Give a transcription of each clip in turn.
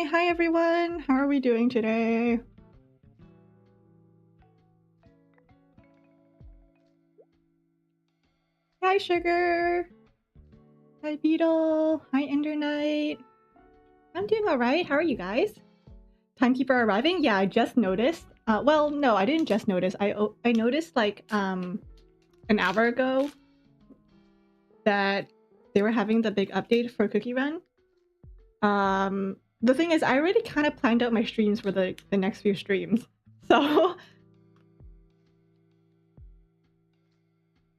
Hi everyone. How are we doing today? Hi Sugar. Hi Beetle. Hi Ender Knight. I'm doing all right. How are you guys? Timekeeper arriving? Yeah, I just noticed. Well, no, I didn't just notice. I noticed like an hour ago that they were having the big update for Cookie Run. The thing is, I already kind of planned out my streams for the next few streams. So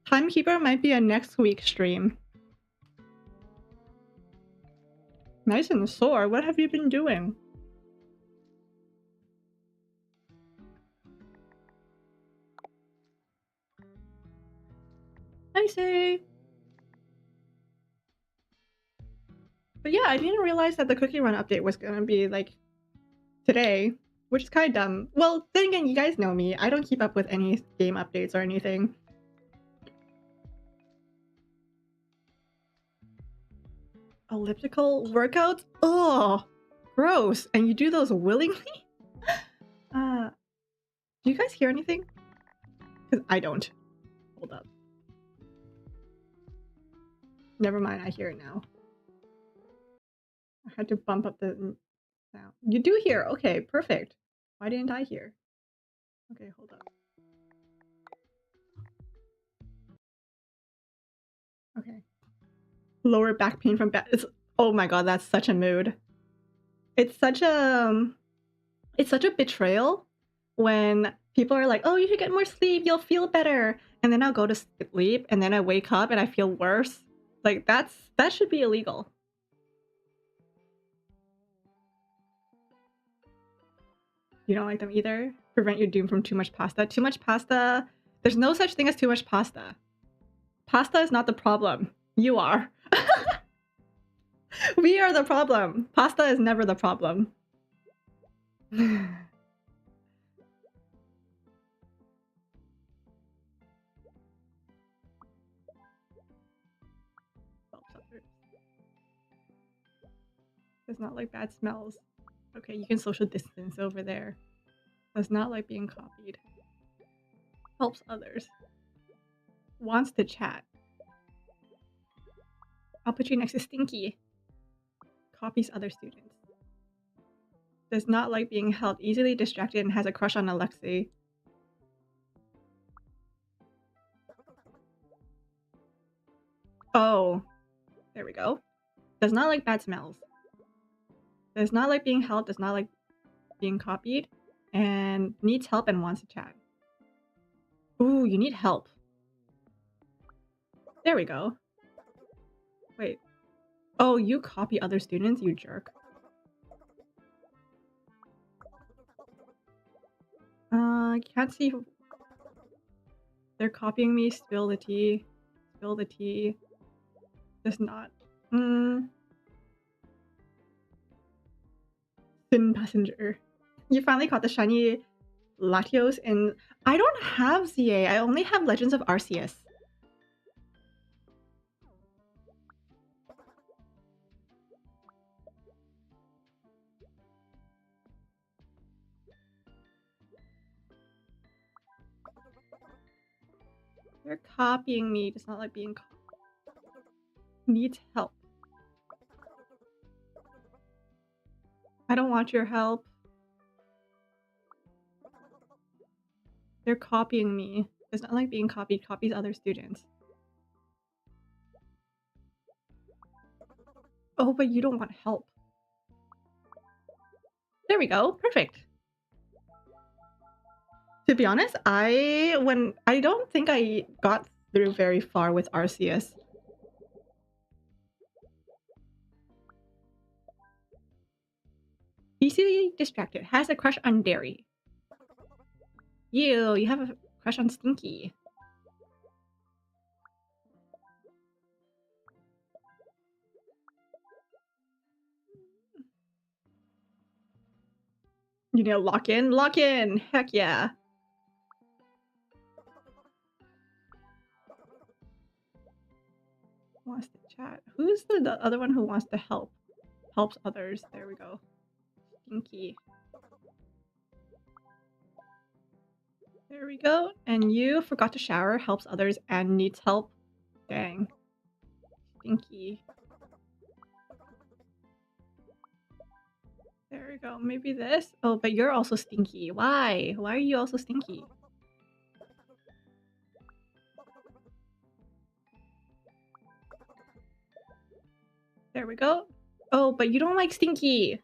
Timekeeper might be a next week stream. Nice and sore. What have you been doing? Nicey. But yeah, I didn't realize that the Cookie Run update was gonna be like today, which is kind of dumb. Well, then again, you guys know me. I don't keep up with any game updates or anything. Elliptical workouts? Oh, gross. And you do those willingly? Do you guys hear anything? Because I don't. Hold up. Never mind, I hear it now. I had to bump up the sound. You do hear. Okay, perfect. Why didn't I hear? Okay, hold up. Okay. Lower back pain from oh my god, that's such a mood. It's such a betrayal when people are like, oh, you should get more sleep, you'll feel better, and then I'll go to sleep and then I wake up and I feel worse. Like that should be illegal. You don't like them either? Prevent your doom from too much pasta. Too much pasta? There's no such thing as too much pasta. Pasta is not the problem. You are. We are the problem. Pasta is never the problem. Does not like bad smells. Okay, you can social distance over there. Does not like being copied. Helps others. Wants to chat. I'll put you next to Stinky. Copies other students. Does not like being held, easily distracted, and has a crush on Alexei. Oh, there we go. Does not like bad smells. Does not like being held, does not like being copied, and needs help and wants to chat. Ooh, you need help. There we go. Wait. Oh, you copy other students, you jerk. Can't see who... They're copying me. Spill the tea. Spill the tea. Does not. Thin passenger. You finally caught the shiny Latios in... I don't have ZA. I only have Legends of Arceus. They're copying me. Does not like being copied. Needs help. I don't want your help. They're copying me. Does not like being copied. Copies other students. Oh, but you don't want help. There we go. Perfect. To be honest, I don't think I got through very far with Arceus. Easily distracted. Has a crush on Dairy. You have a crush on Stinky. You know, lock in? Lock in! Heck yeah. Wants to chat. Who's the other one who wants to help? Helps others. There we go. Stinky. There we go. And you forgot to shower, helps others, and needs help. Dang. Stinky. There we go. Maybe this? Oh, but you're also stinky. Why? Why are you also stinky? There we go. Oh, but you don't like stinky.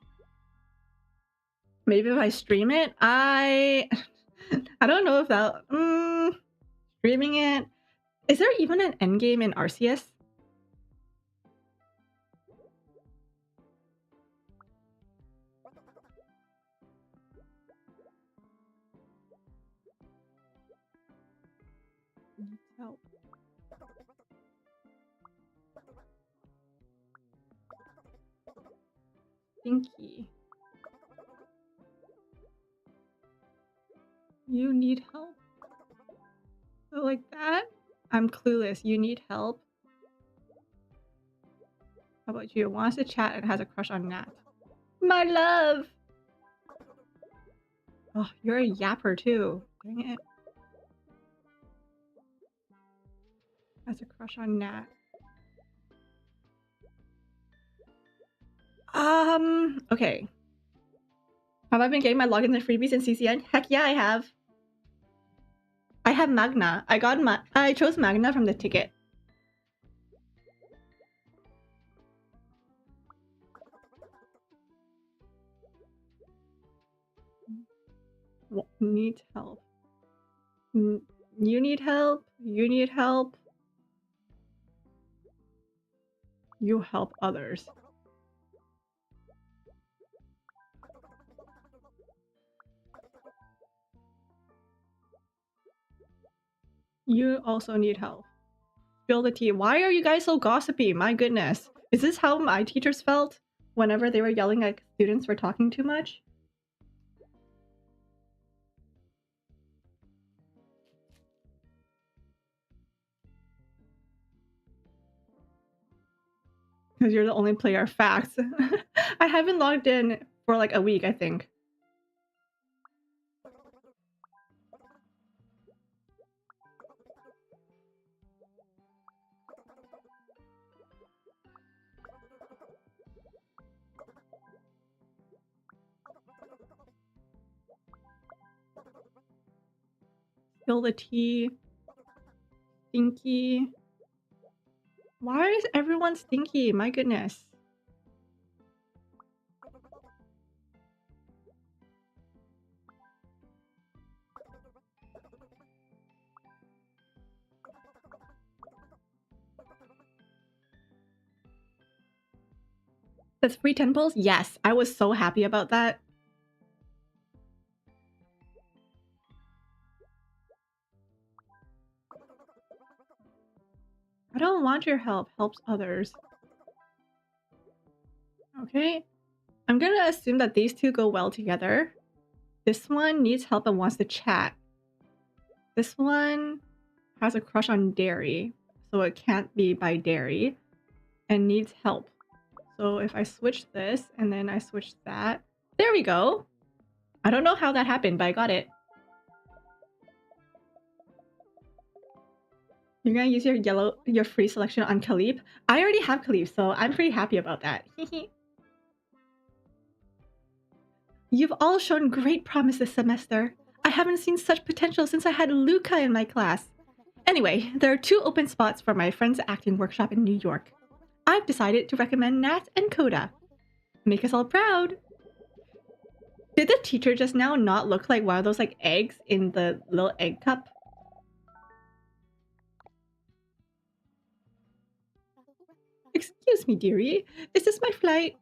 Maybe if I stream it, I don't know if that streaming it. Is there even an endgame in Arceus? Help. Stinky. You need help? Oh, like that? I'm clueless. You need help? How about you? Wants to chat and has a crush on Nat. My love! Oh, you're a yapper too. Dang it. Has a crush on Nat. Okay. Have I been getting my logins and freebies in CCN? Heck yeah, I have. I have Magna. I chose Magna from the ticket. Need help. You need help. You need help. You help others. You also need help. Spill the tea. Why are you guys so gossipy? My goodness. Is this how my teachers felt whenever they were yelling at students for talking too much? Because you're the only player. Facts. I haven't logged in for like a week, I think. Spill the tea. Stinky. Why is everyone stinky? My goodness. That's free 10 pulls? Yes, I was so happy about that. I don't want your help. Helps others. Okay. I'm gonna assume that these two go well together. This one needs help and wants to chat. This one has a crush on dairy, so it can't be by dairy, and needs help. So if I switch this and then I switch that, there we go. I don't know how that happened, but I got it. You're gonna use your free selection on Khalif? I already have Khalif, so I'm pretty happy about that. You've all shown great promise this semester. I haven't seen such potential since I had Luca in my class. Anyway, there are 2 open spots for my friend's acting workshop in New York. I've decided to recommend Nat and Coda. Make us all proud. Did the teacher just now not look like one of those like eggs in the little egg cup? Excuse me, dearie. Is this my flight?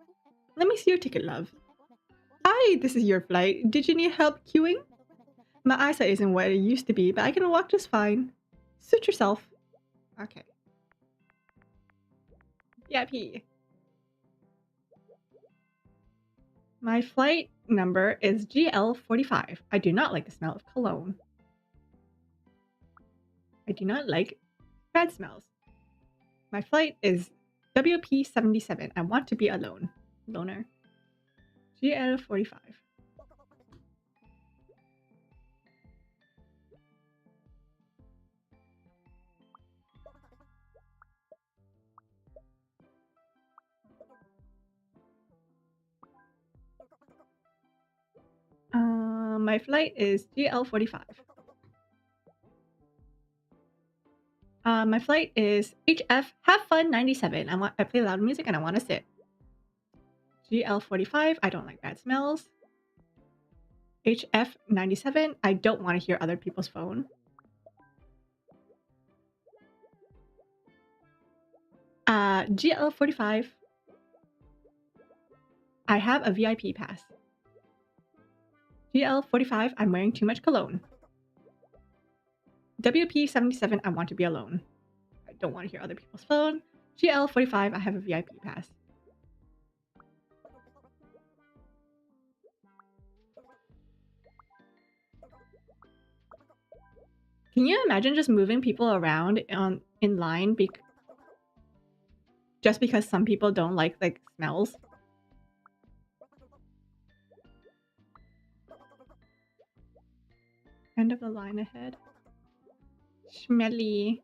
Let me see your ticket, love. Hi, this is your flight. Did you need help queuing? My eyesight isn't what it used to be, but I can walk just fine. Suit yourself. Okay. VIP. My flight number is GL45. I do not like the smell of cologne. I do not like bad smells. My flight is WP77. I want to be alone. Loner. GL45. My flight is GL45. My flight is HF Have Fun 97. I play loud music and I want to sit. GL45. I don't like bad smells. HF 97. I don't want to hear other people's phone. GL45. I have a VIP pass. GL45. I'm wearing too much cologne. WP77. I want to be alone. I don't want to hear other people's phone. GL45. I have a VIP pass. Can you imagine just moving people around in line just because some people don't like smells? End of the line ahead. Smelly.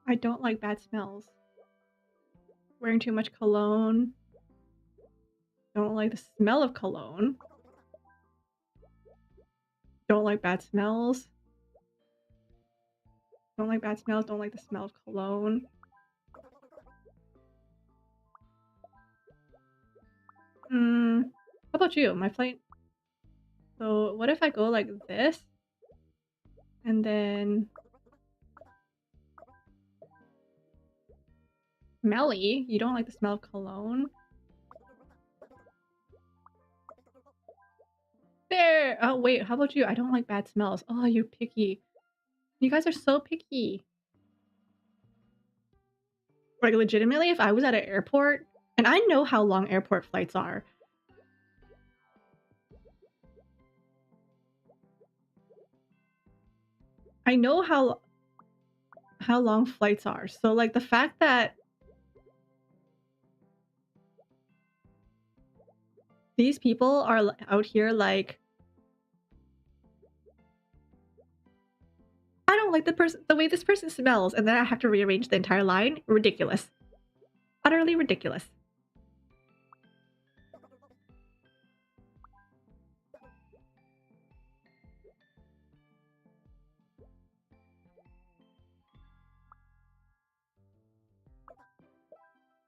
I don't like bad smells. Wearing too much cologne. Don't like the smell of cologne. Don't like bad smells. Don't like bad smells. Don't like the smell of cologne. How about you? My flight. So what if I go like this? And then... Smelly? You don't like the smell of cologne? There! Oh, wait, how about you? I don't like bad smells. Oh, you're picky. You guys are so picky. Like, legitimately, if I was at an airport, and I know how long airport flights are. I know how long flights are. So, like, the fact that these people are out here like, I don't like the way this person smells, and then I have to rearrange the entire line. Ridiculous. Utterly ridiculous.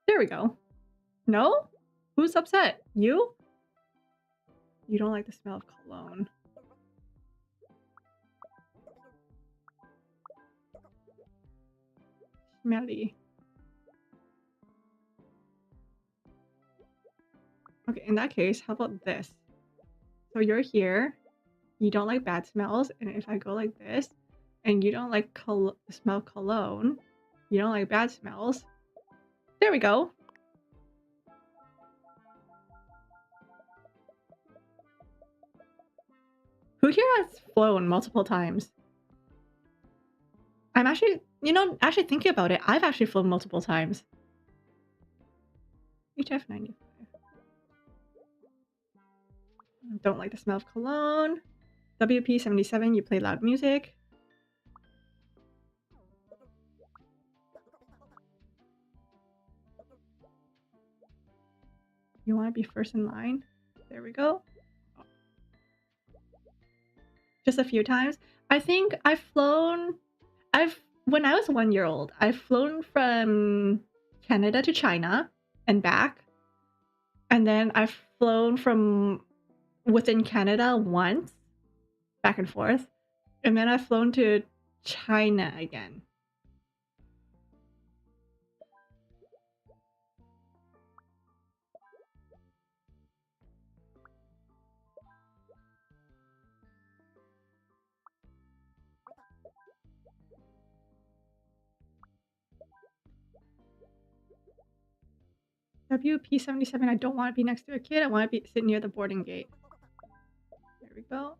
There we go. No? Who's upset? You? You don't like the smell of cologne. Smelly. Okay, in that case, how about this? So you're here, you don't like bad smells, and if I go like this, and you don't like smell cologne, you don't like bad smells. There we go. Who here has flown multiple times? I'm actually, actually thinking about it, I've actually flown multiple times. HF95. Don't like the smell of cologne. WP77, you play loud music. You want to be first in line? There we go. Just a few times. I think when I was 1 year old, I've flown from Canada to China and back. And then I've flown from within Canada once, back and forth. And then I've flown to China again. WP77, I don't want to be next to a kid. I want to sit near the boarding gate. There we go.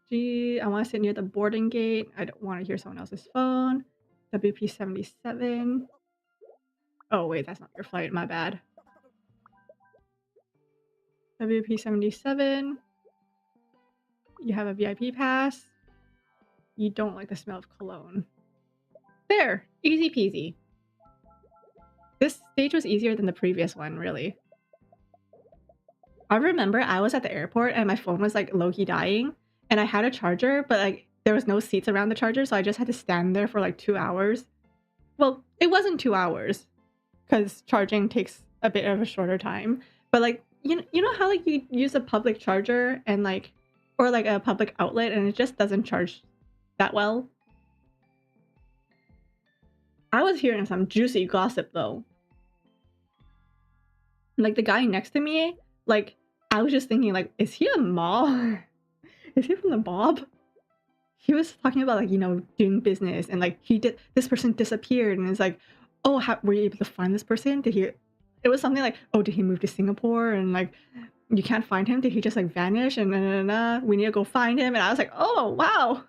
G, I want to sit near the boarding gate. I don't want to hear someone else's phone. WP77. Oh, wait, that's not your flight. My bad. WP 77. You have a VIP pass. You don't like the smell of cologne. There! Easy peasy. This stage was easier than the previous one, really. I remember I was at the airport and my phone was like low-key dying, and I had a charger, but like there was no seats around the charger, so I just had to stand there for like 2 hours. Well, it wasn't 2 hours, because charging takes a bit of a shorter time. But like you know how like you use a public charger and like or like a public outlet and it just doesn't charge that well? I was hearing some juicy gossip though. Like the guy next to me, like I was just thinking like, is he a mob? Is he from the mob? He was talking about like, you know, doing business and like this person disappeared and it's like, oh, were you able to find this person? It was something like, oh, did he move to Singapore and like you can't find him? Did he just like vanish and we need to go find him? And I was like, oh wow.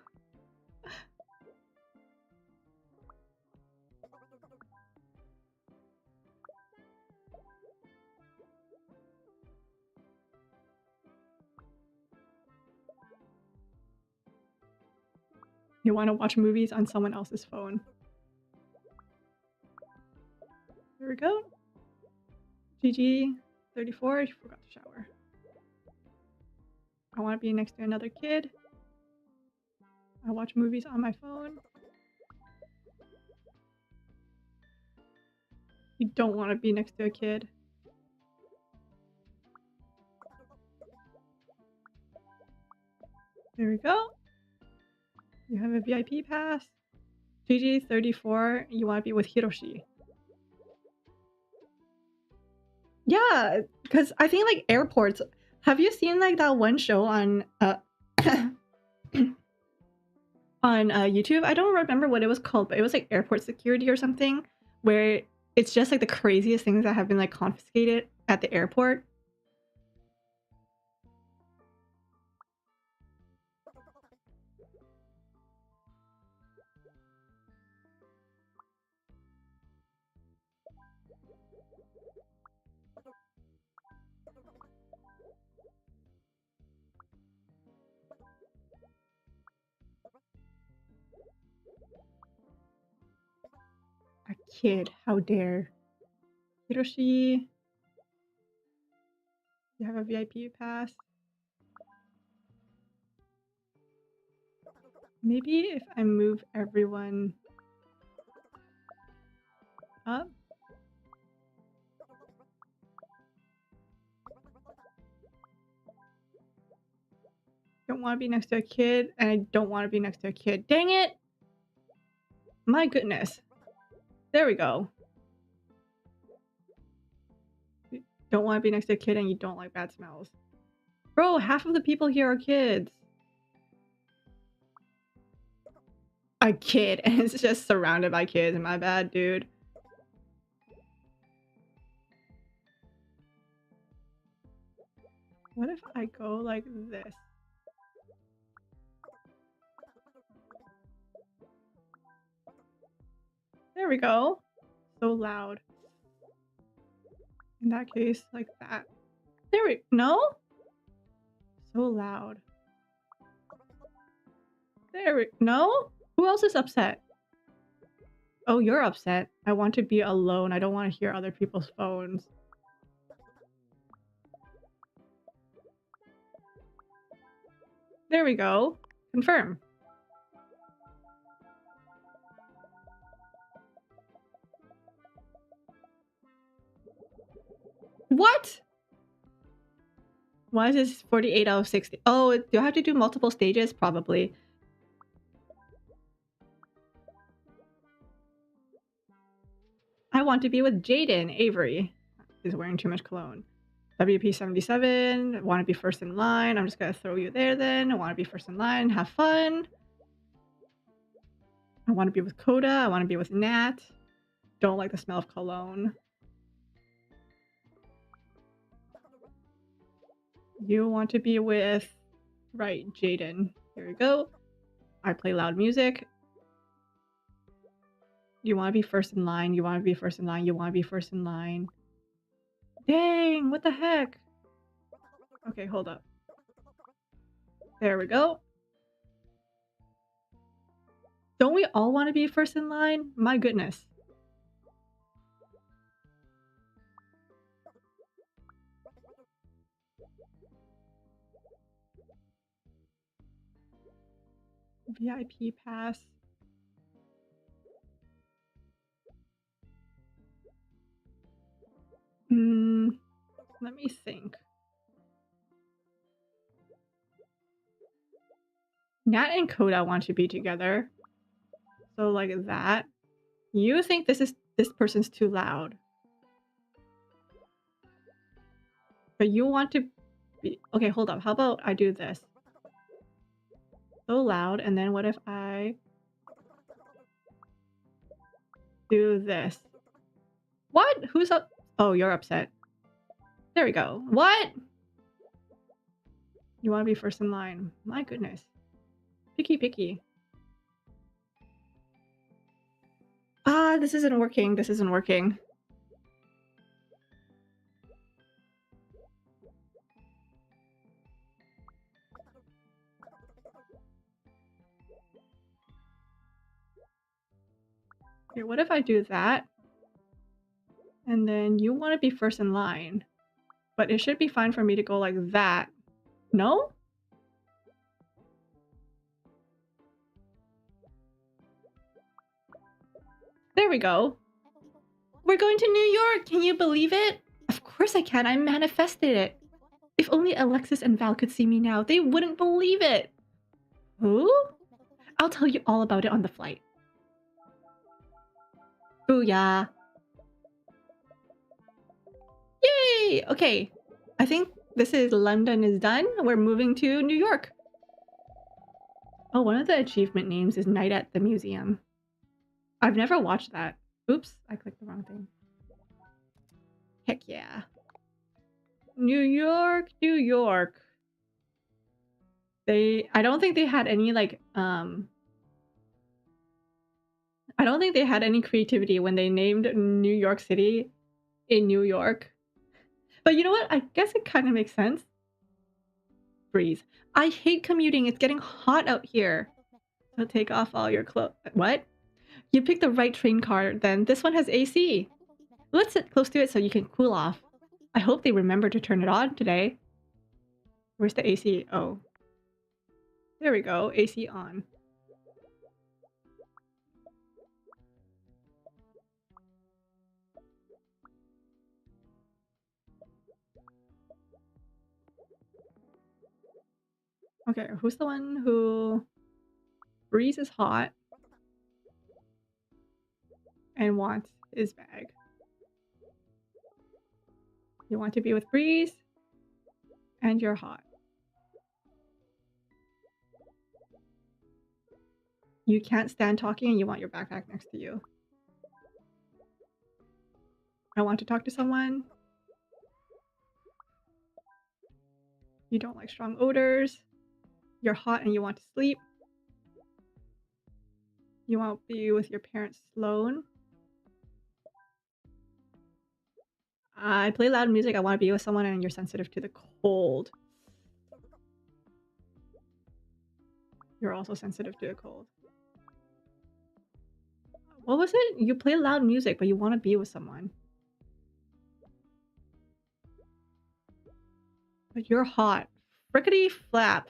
You want to watch movies on someone else's phone. There we go. GG 34, you forgot to shower. I want to be next to another kid. I watch movies on my phone. You don't want to be next to a kid. There we go. You have a VIP pass. GG 34, you want to be with Hiroshi. Yeah, because I think like airports. Have you seen like that one show on on YouTube? I don't remember what it was called, but it was like airport security or something, where it's just like the craziest things that have been like confiscated at the airport. A kid, how dare. Hiroshi, you have a VIP pass. Maybe if I move everyone up. Don't want to be next to a kid, and I don't want to be next to a kid. Dang it! My goodness. There we go. You don't want to be next to a kid and you don't like bad smells. Bro, half of the people here are kids. A kid, and it's just surrounded by kids. My bad, dude. What if I go like this? There we go. So loud. In that case, like that. There we no? So loud. There we no? Who else is upset? Oh, you're upset. I want to be alone. I don't want to hear other people's phones. There we go. Confirm. What? Why is this 48 out of 60? Oh, do I have to do multiple stages? Probably. I want to be with Jaden. Avery is wearing too much cologne. WP 77. Want to be first in line. I'm just going to throw you there then. I want to be first in line. Have fun. I want to be with Coda. I want to be with Nat. Don't like the smell of cologne. You want to be with, right, Jaden. Here we go. I play loud music. You want to be first in line. You want to be first in line. You want to be first in line. Dang, what the heck? Okay, hold up. There we go. Don't we all want to be first in line? My goodness. VIP pass. Let me think. Nat and Coda want to be together. So like that. You think this person's too loud. But you want to be... Okay, hold up. How about I do this? So loud, and then what if I do this? What? Who's up? Oh, you're upset. There we go. What? You want to be first in line. My goodness. Picky. Ah, this isn't working. This isn't working. Okay, what if I do that? And then you want to be first in line. But it should be fine for me to go like that. No? There we go. We're going to New York! Can you believe it? Of course I can. I manifested it. If only Alexis and Val could see me now, they wouldn't believe it. Who? I'll tell you all about it on the flight. Booyah. Yay! Okay. I think this is London is done. We're moving to New York. Oh, one of the achievement names is Night at the Museum. I've never watched that. Oops, I clicked the wrong thing. Heck yeah. New York, New York. I don't think they had any like I don't think they had any creativity when they named New York City in New York. But you know what? I guess it kind of makes sense. Breeze. I hate commuting. It's getting hot out here. So take off all your clothes. What? You picked the right train car then. This one has AC. Let's sit close to it so you can cool off. I hope they remember to turn it on today. Where's the AC? Oh. There we go. AC on. Okay, who's the one who... Breeze is hot and wants his bag. You want to be with Breeze and you're hot. You can't stand talking and you want your backpack next to you. I want to talk to someone. You don't like strong odors. You're hot and you want to sleep. You want to be with your parents, Sloan. I play loud music. I want to be with someone and you're sensitive to the cold. You're also sensitive to the cold. What was it? You play loud music, but you want to be with someone. But you're hot. Frickety flap.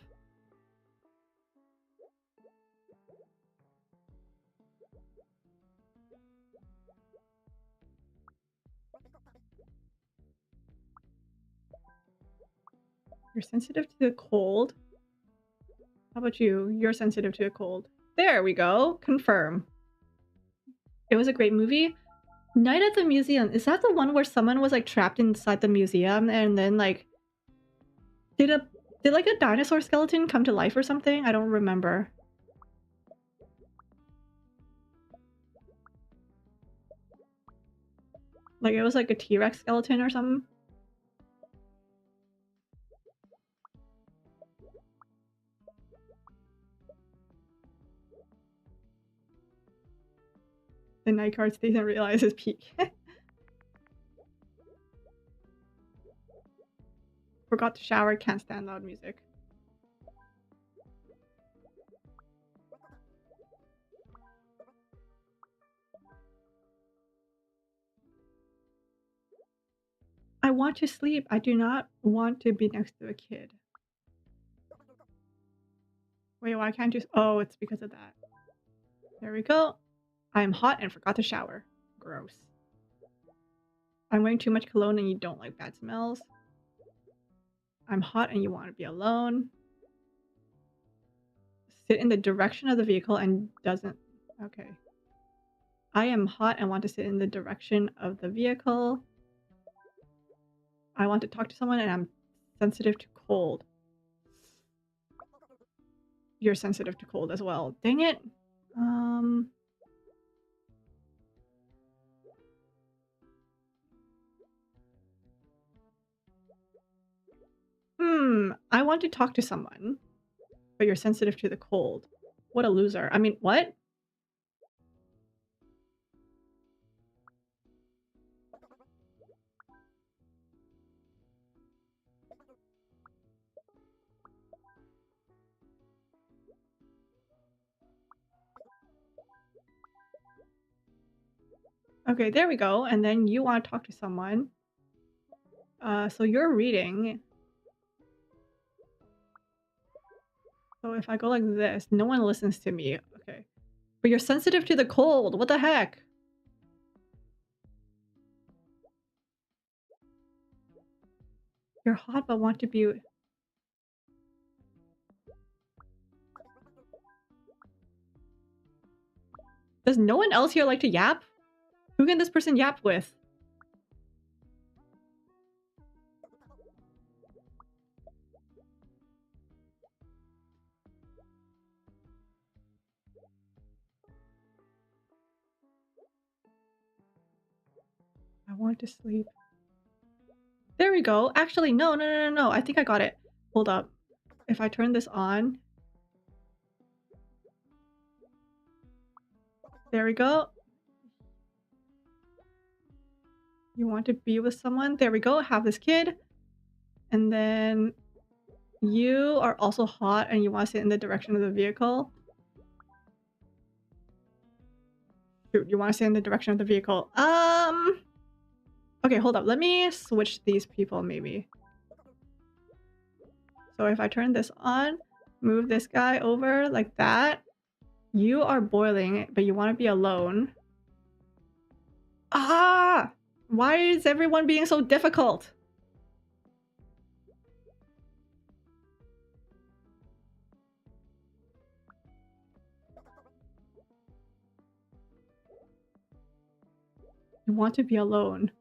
You're sensitive to the cold. How about you? You're sensitive to the cold. There we go. Confirm. It was a great movie. Night at the Museum. Is that the one where someone was like trapped inside the museum and then like did like a dinosaur skeleton come to life or something? I don't remember. Like it was like a T-Rex skeleton or something. The night guard stays and realizes peak. Forgot to shower, can't stand loud music. I want to sleep. I do not want to be next to a kid. Wait, why can't you? Oh, it's because of that. There we go. I'm hot and forgot to shower. Gross. I'm wearing too much cologne and you don't like bad smells. I'm hot and you want to be alone. Sit in the direction of the vehicle and doesn't... Okay. I am hot and want to sit in the direction of the vehicle. I want to talk to someone and I'm sensitive to cold. You're sensitive to cold as well. Dang it. I want to talk to someone, but you're sensitive to the cold. What a loser. I mean, what? Okay, there we go. And then you want to talk to someone. So you're reading. So if I go like this, no one listens to me. Okay. But you're sensitive to the cold. What the heck? You're hot but want to be... Does no one else here like to yap? Who can this person yap with? I want to sleep. There we go. Actually, no. I think I got it. Hold up. If I turn this on... There we go. You want to be with someone? There we go. Have this kid. And then you are also hot and you want to sit in the direction of the vehicle. Shoot, you want to sit in the direction of the vehicle. Okay, hold up. Let me switch these people maybe. So if I turn this on, move this guy over like that. You are boiling, but you want to be alone. Ah! Why is everyone being so difficult? You want to be alone.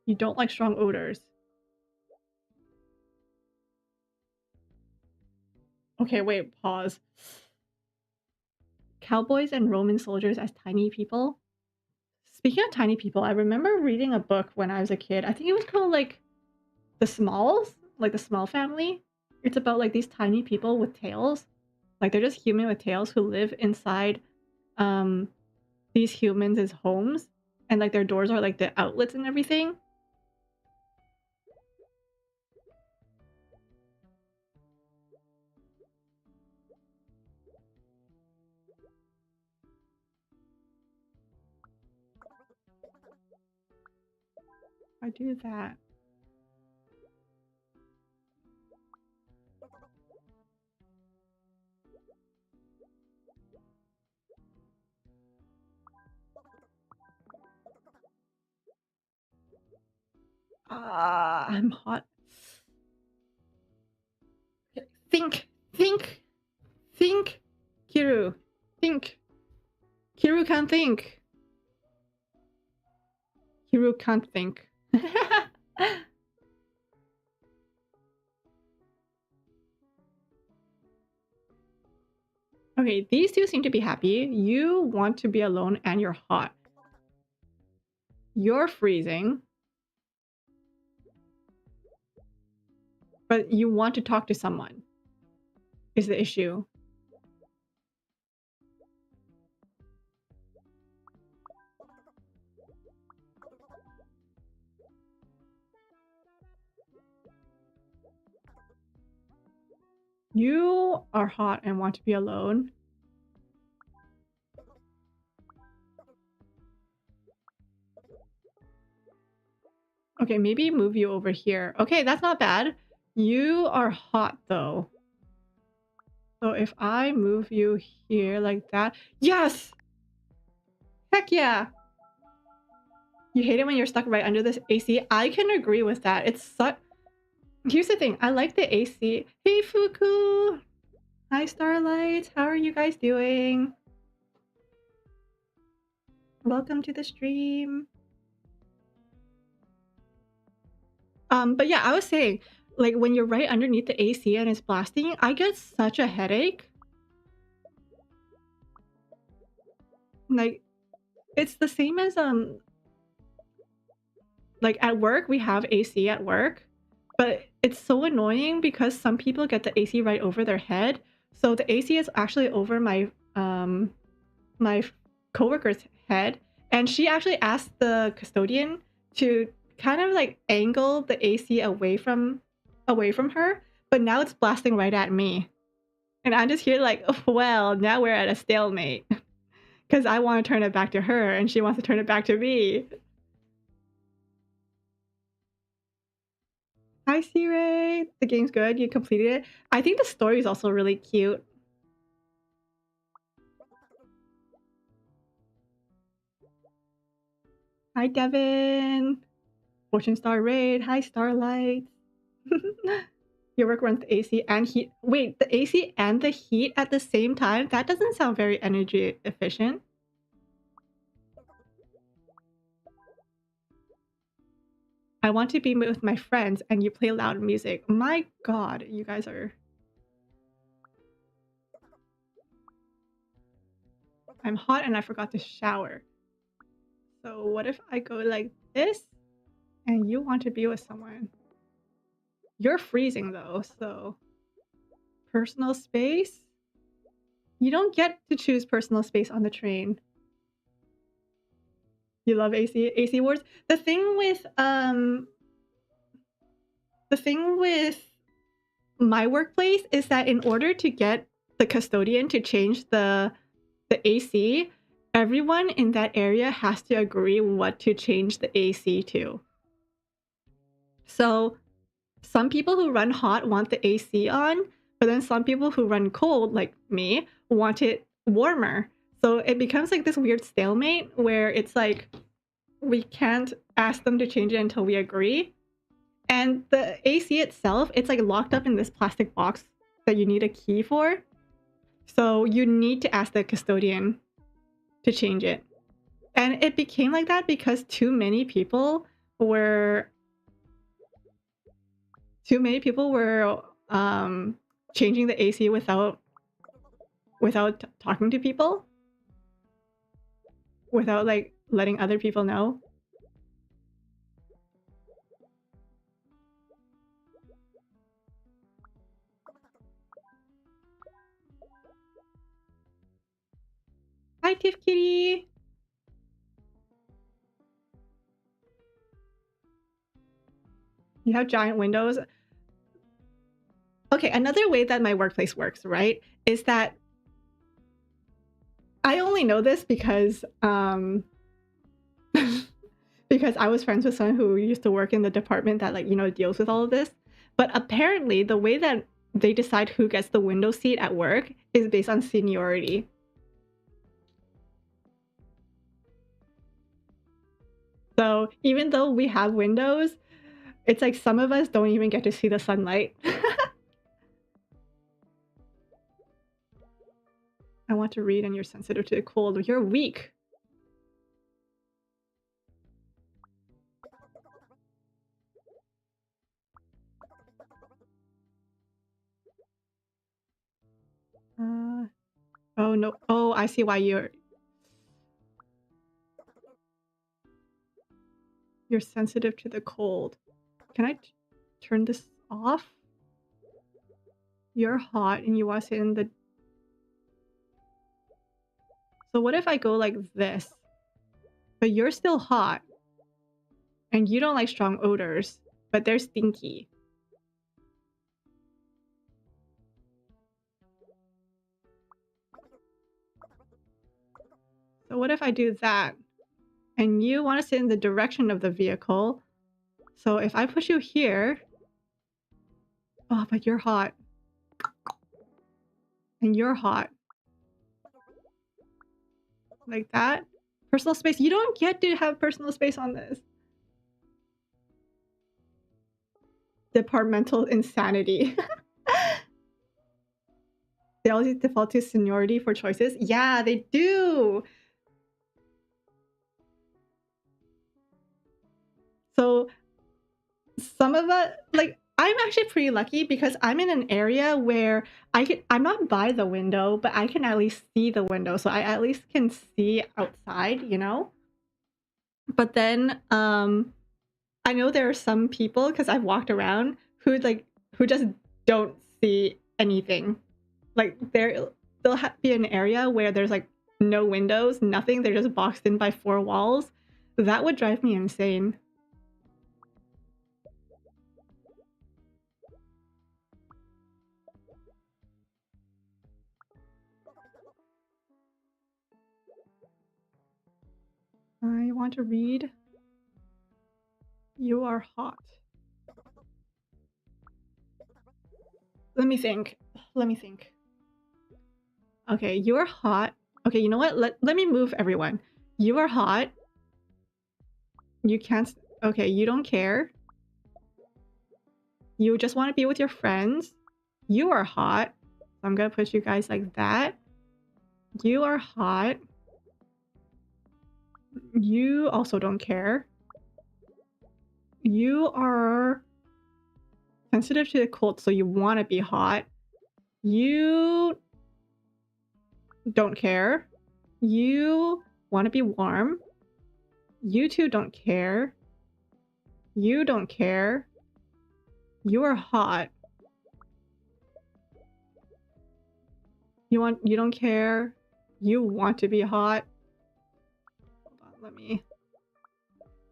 You don't like strong odors. Okay, wait, pause. Cowboys and Roman soldiers as tiny people. Speaking of tiny people, I remember reading a book when I was a kid. I think it was called like The Smalls, like the Small Family. It's about like these tiny people with tails. Like they're just human with tails who live inside these humans' homes. And like their doors are like the outlets and everything. I do that. I'm hot. Think! Kiru, think. Kiru can't think. Kiru can't think. Okay, these two seem to be happy. You want to be alone and you're hot. You're freezing. But you want to talk to someone. Is the issue. You are hot and want to be alone. Okay, maybe move you over here. Okay, that's not bad. You are hot though. So if I move you here like that. Yes! Heck yeah! You hate it when you're stuck right under this AC. I can agree with that. It's such... Here's the thing. I like the AC. Hey, Fuku! Hi, Starlight. How are you guys doing? Welcome to the stream. But yeah, I was saying, like, when you're right underneath the AC and it's blasting, I get such a headache. Like, it's the same as, like, at work, we have AC at work, but it's so annoying because some people get the AC right over their head. So the AC is actually over my, my coworker's head, and she actually asked the custodian to kind of like angle the AC away from her, but now it's blasting right at me. And I'm just here like, oh, well, now we're at a stalemate. Because I want to turn it back to her and she wants to turn it back to me. Hi, C-Ray. The game's good. You completed it. I think the story is also really cute. Hi, Devin. Fortune Star Raid. Hi, Starlight. Your work runs the AC and heat. Wait, the AC and the heat at the same time? That doesn't sound very energy efficient. I want to be with my friends and you play loud music. My god, you guys are... I'm hot and I forgot to shower. So what if I go like this and you want to be with someone? You're freezing though, so... Personal space? You don't get to choose personal space on the train. You love AC Wars? The thing with my workplace is that in order to get the custodian to change the AC, everyone in that area has to agree what to change the AC to. So some people who run hot want the AC on, but then some people who run cold, like me, want it warmer. So it becomes like this weird stalemate where it's like we can't ask them to change it until we agree. And the AC itself, it's like locked up in this plastic box that you need a key for. So you need to ask the custodian to change it. And it became like that because too many people were changing the AC without talking to people, without like letting other people know. Hi, Tiff Kitty. You have giant windows. Okay, another way that my workplace works, right, is that I only know this because because I was friends with someone who used to work in the department that, like, you know, deals with all of this. But apparently the way that they decide who gets the window seat at work is based on seniority. So even though we have windows, it's like some of us don't even get to see the sunlight. I want to read and you're sensitive to the cold. You're weak. Oh no. Oh, I see why you're sensitive to the cold. Can I turn this off? You're hot and you want to sit in the... So what if I go like this? But you're still hot. And you don't like strong odors, but they're stinky. So what if I do that? And you want to sit in the direction of the vehicle. So if I push you here... Oh, but you're hot. And you're hot. Like that. Personal space. You don't get to have personal space on this. Departmental insanity. They always default to seniority for choices. Yeah, they do. So some of us, like, I'm actually pretty lucky because I'm in an area where I'm not by the window, but I can at least see the window. So I at least can see outside, you know? But then I know there are some people, because I've walked around, who just don't see anything. Like there'll be an area where there's like no windows, nothing. They're just boxed in by 4 walls. That would drive me insane. I want to read. You are hot. Let me think. Okay, you are hot. Okay, you know what? Let me move everyone. You are hot. You can't... Okay, you don't care. You just want to be with your friends. You are hot. I'm gonna put you guys like that. You are hot. You also don't care. You are sensitive to the cold, so you want to be hot. You don't care. You want to be warm. You two don't care. You don't care. You are hot. You don't care. You want to be hot. Hold on, let me...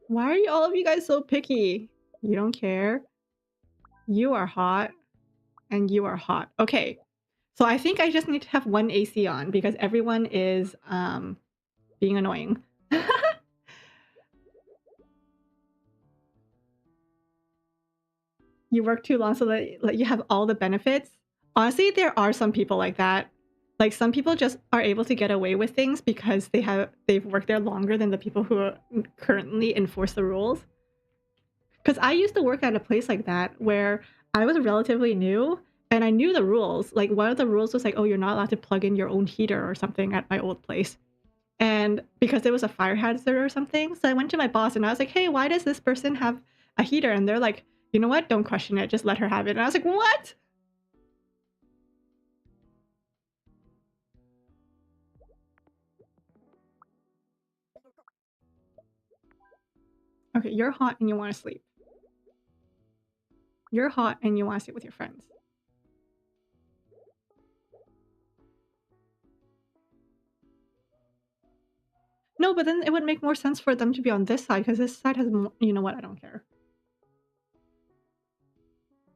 Why are all of you guys so picky? You don't care. You are hot. And you are hot. Okay. So I think I just need to have one AC on because everyone is being annoying. You work too long so that you have all the benefits. Honestly, there are some people like that. Like some people just are able to get away with things because they've worked there longer than the people who currently enforce the rules. Because I used to work at a place like that where I was relatively new and I knew the rules. Like one of the rules was like, oh, you're not allowed to plug in your own heater or something at my old place. And because there was a fire hazard or something, so I went to my boss and I was like, hey, why does this person have a heater? And they're like, you know what? Don't question it. Just let her have it. And I was like, what? Okay, you're hot and you want to sleep. You're hot and you want to sit with your friends. No, but then it would make more sense for them to be on this side because this side has more... You know what? I don't care.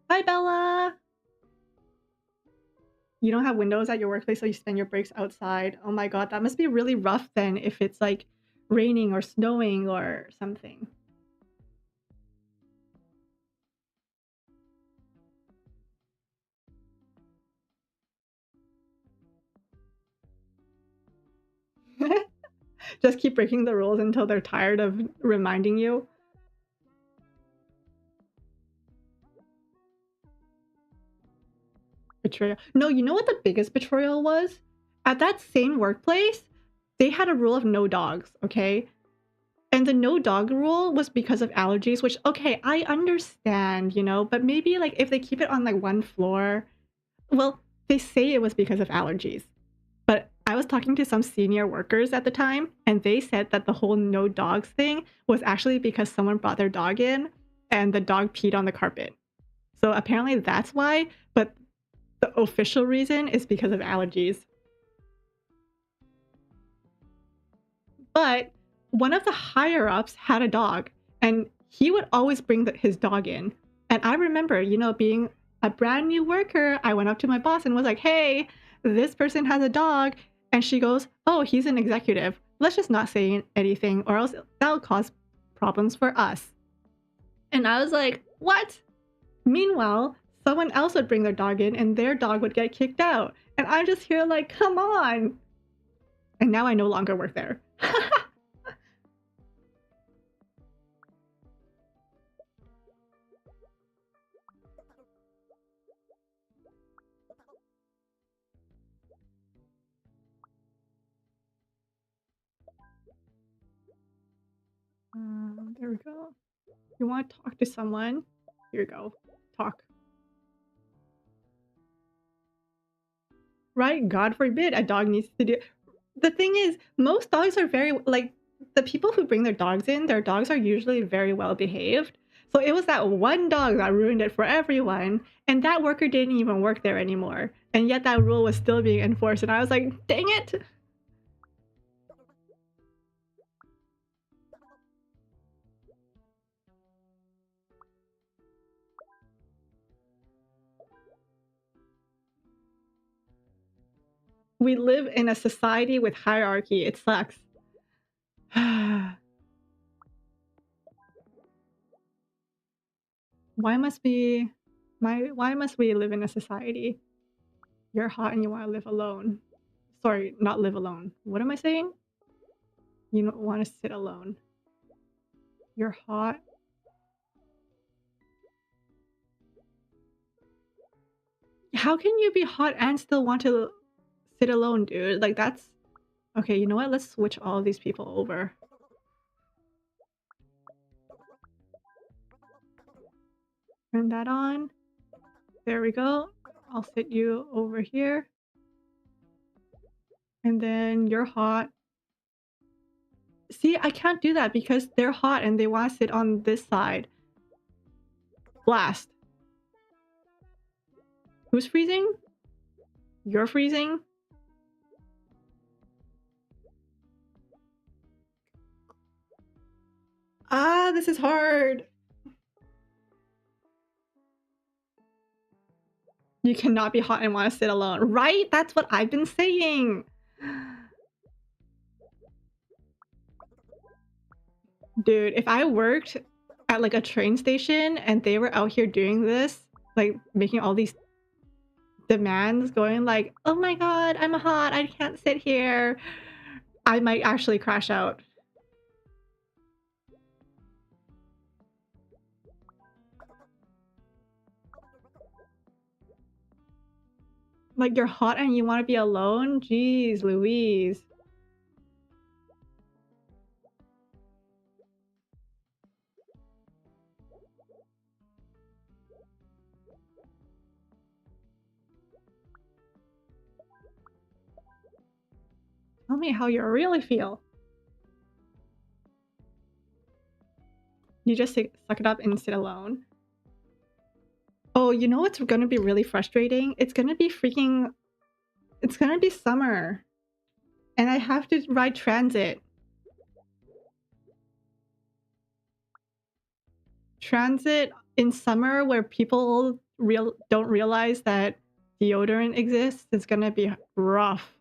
Hi, Bella! You don't have windows at your workplace, so you spend your breaks outside. Oh my god, that must be really rough then if it's like raining or snowing or something. Just keep breaking the rules until they're tired of reminding you. Betrayal. No, you know what the biggest betrayal was? At that same workplace, they had a rule of no dogs, okay? And the no dog rule was because of allergies, which, okay, I understand, you know, but maybe like if they keep it on like one floor, well, they say it was because of allergies. But I was talking to some senior workers at the time, and they said that the whole no dogs thing was actually because someone brought their dog in and the dog peed on the carpet. So apparently that's why, but the official reason is because of allergies. But one of the higher-ups had a dog, and he would always bring his dog in. And I remember, you know, being a brand new worker, I went up to my boss and was like, hey, this person has a dog. And she goes, oh, he's an executive. let's just not say anything or else that'll cause problems for us. And I was like, what? Meanwhile, someone else would bring their dog in and their dog would get kicked out. And I'm just here like, come on. And now I no longer work there. There we go. You want to talk to someone? Here you go. Talk. Right? God forbid a dog needs to do. The thing is, most dogs are very, like, the people who bring their dogs in, their dogs are usually very well behaved. So it was that one dog that ruined it for everyone, and that worker didn't even work there anymore. And yet that rule was still being enforced, and I was like, dang it! We live in a society with hierarchy. It sucks. Why must we live in a society? You're hot and you want to live alone. Sorry, not live alone. What am I saying? You don't want to sit alone. You're hot. How can you be hot and still want to sit alone, dude? Like, that's... Okay, you know what? Let's switch all of these people over. Turn that on. There we go. I'll sit you over here. And then you're hot. See, I can't do that because they're hot and they want to sit on this side. Blast. Who's freezing? You're freezing? Ah, this is hard. You cannot be hot and want to sit alone, right? That's what I've been saying. Dude, if I worked at like a train station and they were out here doing this, like making all these demands, going like, oh my god, I'm hot, I can't sit here, I might actually crash out. Like, you're hot and you want to be alone? Jeez Louise. Tell me how you really feel. You just suck it up and sit alone. Oh, you know what's gonna be really frustrating? It's gonna be summer. And I have to ride transit. Transit in summer where people don't realize that deodorant exists is gonna be rough.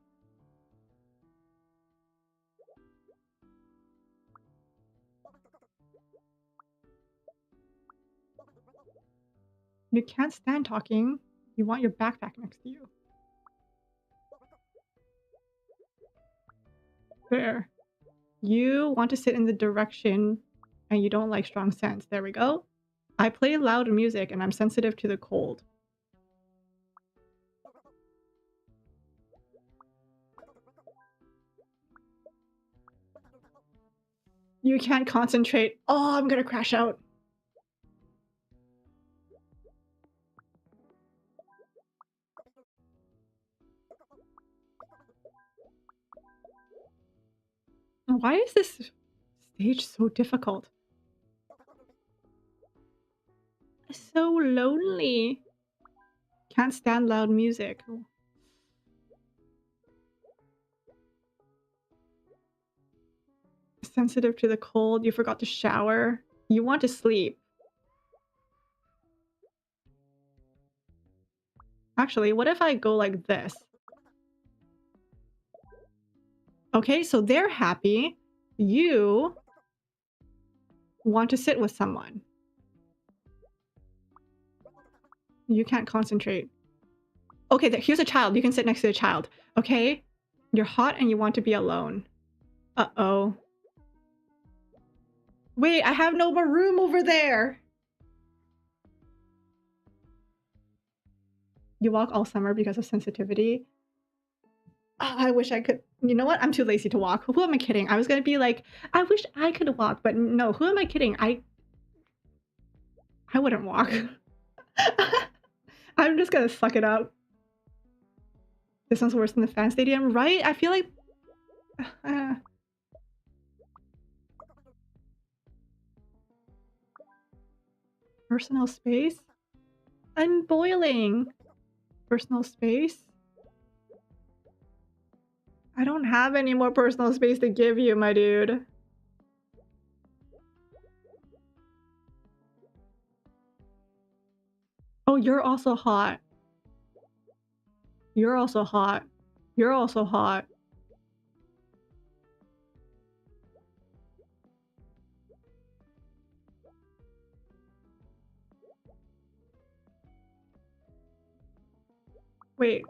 You can't stand talking. You want your backpack next to you. There. You want to sit in the direction and you don't like strong scents. There we go. I play loud music and I'm sensitive to the cold. You can't concentrate. Oh, I'm gonna crash out. Why is this stage so difficult? So lonely. Can't stand loud music. Sensitive to the cold. You forgot to shower. You want to sleep. Actually, what if I go like this? Okay, so they're happy. You want to sit with someone. You can't concentrate. Okay, here's a child. You can sit next to a child. Okay? You're hot and you want to be alone. Uh-oh. Wait, I have no more room over there. You walk all summer because of sensitivity. Oh, I wish I could. You know what? I'm too lazy to walk. Who am I kidding? I was gonna be like, I wish I could walk, but no. Who am I kidding? I wouldn't walk. I'm just gonna suck it up. This one's worse than the fan stadium, right? I feel like... Personal space? I'm boiling. Personal space? I don't have any more personal space to give you, my dude. Oh, you're also hot. You're also hot. You're also hot. Wait.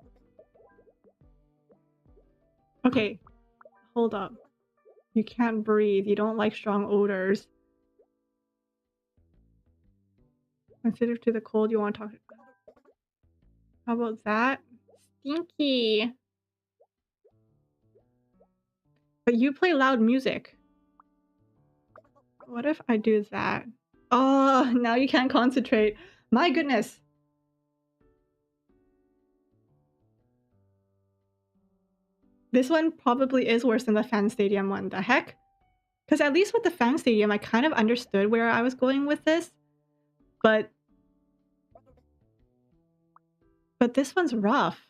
Okay. Hold up. You can't breathe. You don't like strong odors. Sensitive to the cold, you want to talk... How about that? Stinky. But you play loud music. What if I do that? Oh, now you can't concentrate. My goodness. This one probably is worse than the fan stadium one. The heck? Because at least with the fan stadium, I kind of understood where I was going with this. But this one's rough.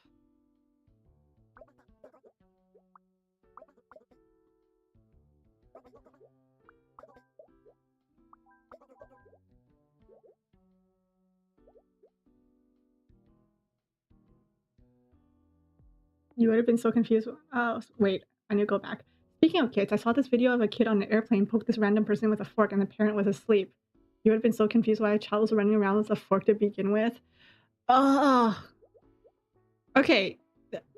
You would have been so confused. Oh, wait. I need to go back. Speaking of kids, I saw this video of a kid on an airplane poke this random person with a fork and the parent was asleep. You would have been so confused why a child was running around with a fork to begin with. Oh. Okay.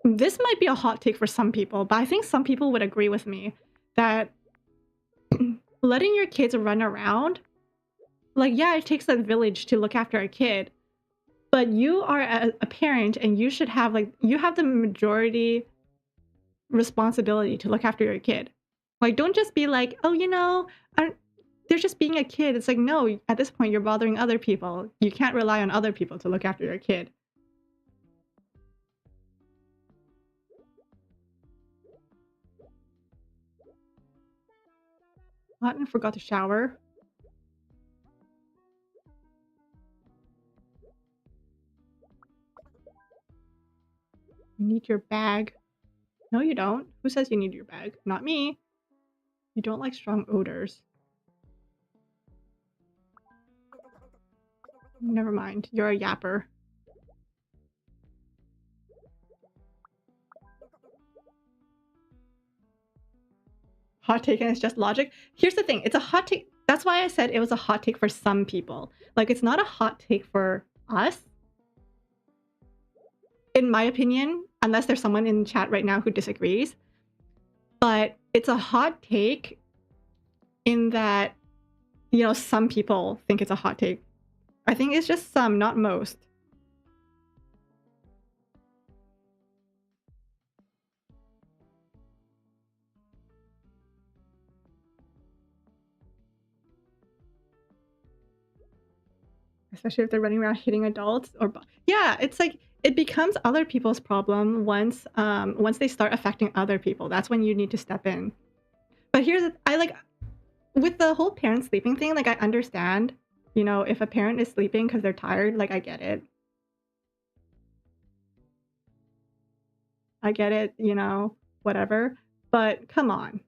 This might be a hot take for some people, but I think some people would agree with me that letting your kids run around, like, yeah, it takes a village to look after a kid, but you are a parent and you should have, like, you have the majority responsibility to look after your kid. Like, don't just be like, oh, you know, they're just being a kid. It's like, no, at this point, you're bothering other people. You can't rely on other people to look after your kid. What? I forgot to shower. You need your bag. No, you don't. Who says you need your bag? Not me. You don't like strong odors. Never mind. You're a yapper. Hot take and it's just logic. Here's the thing. It's a hot take. That's why I said it was a hot take for some people. Like, it's not a hot take for us. In my opinion, unless there's someone in chat right now who disagrees. But it's a hot take in that, you know, some people think it's a hot take. I think it's just some, not most. Especially if they're running around hitting adults or... Yeah, it's like, it becomes other people's problem once they start affecting other people. That's when you need to step in. But here's... I like... With the whole parent sleeping thing, like, I understand, you know, if a parent is sleeping because they're tired, like, I get it. I get it, you know, whatever. But come on.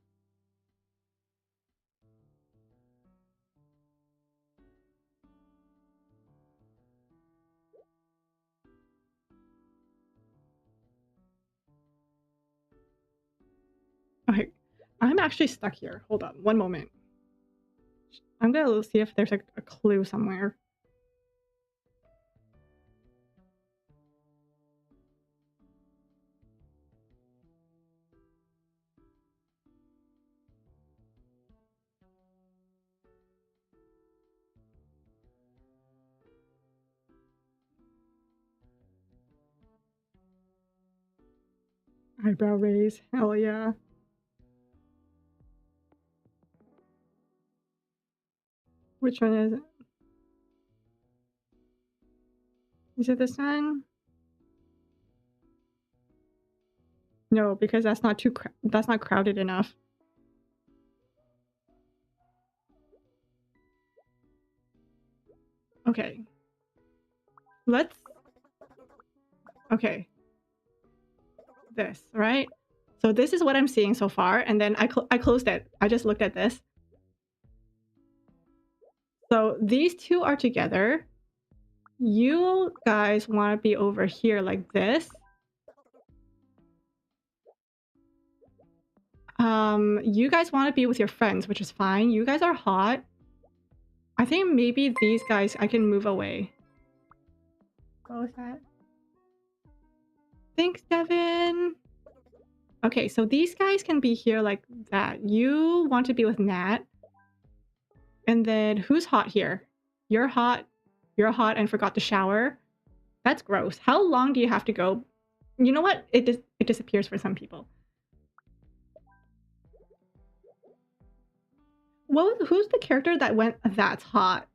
Okay, I'm actually stuck here. Hold on, one moment. I'm gonna see if there's a clue somewhere. Eyebrow raise, hell yeah. Which one is it? Is it this one? No, because that's not that's not crowded enough. Okay. Let's... Okay. This, right? So this is what I'm seeing so far, and then I closed it. I just looked at this. So these two are together. You guys want to be over here like this. You guys want to be with your friends, which is fine. You guys are hot. I think maybe these guys I can move away. What was that? Thanks, Devin. Okay, so these guys can be here like that. You want to be with Nat. And then who's hot here? You're hot. You're hot and forgot to shower. That's gross. How long do you have to go? You know what? It disappears for some people. Who's the character that went that's hot?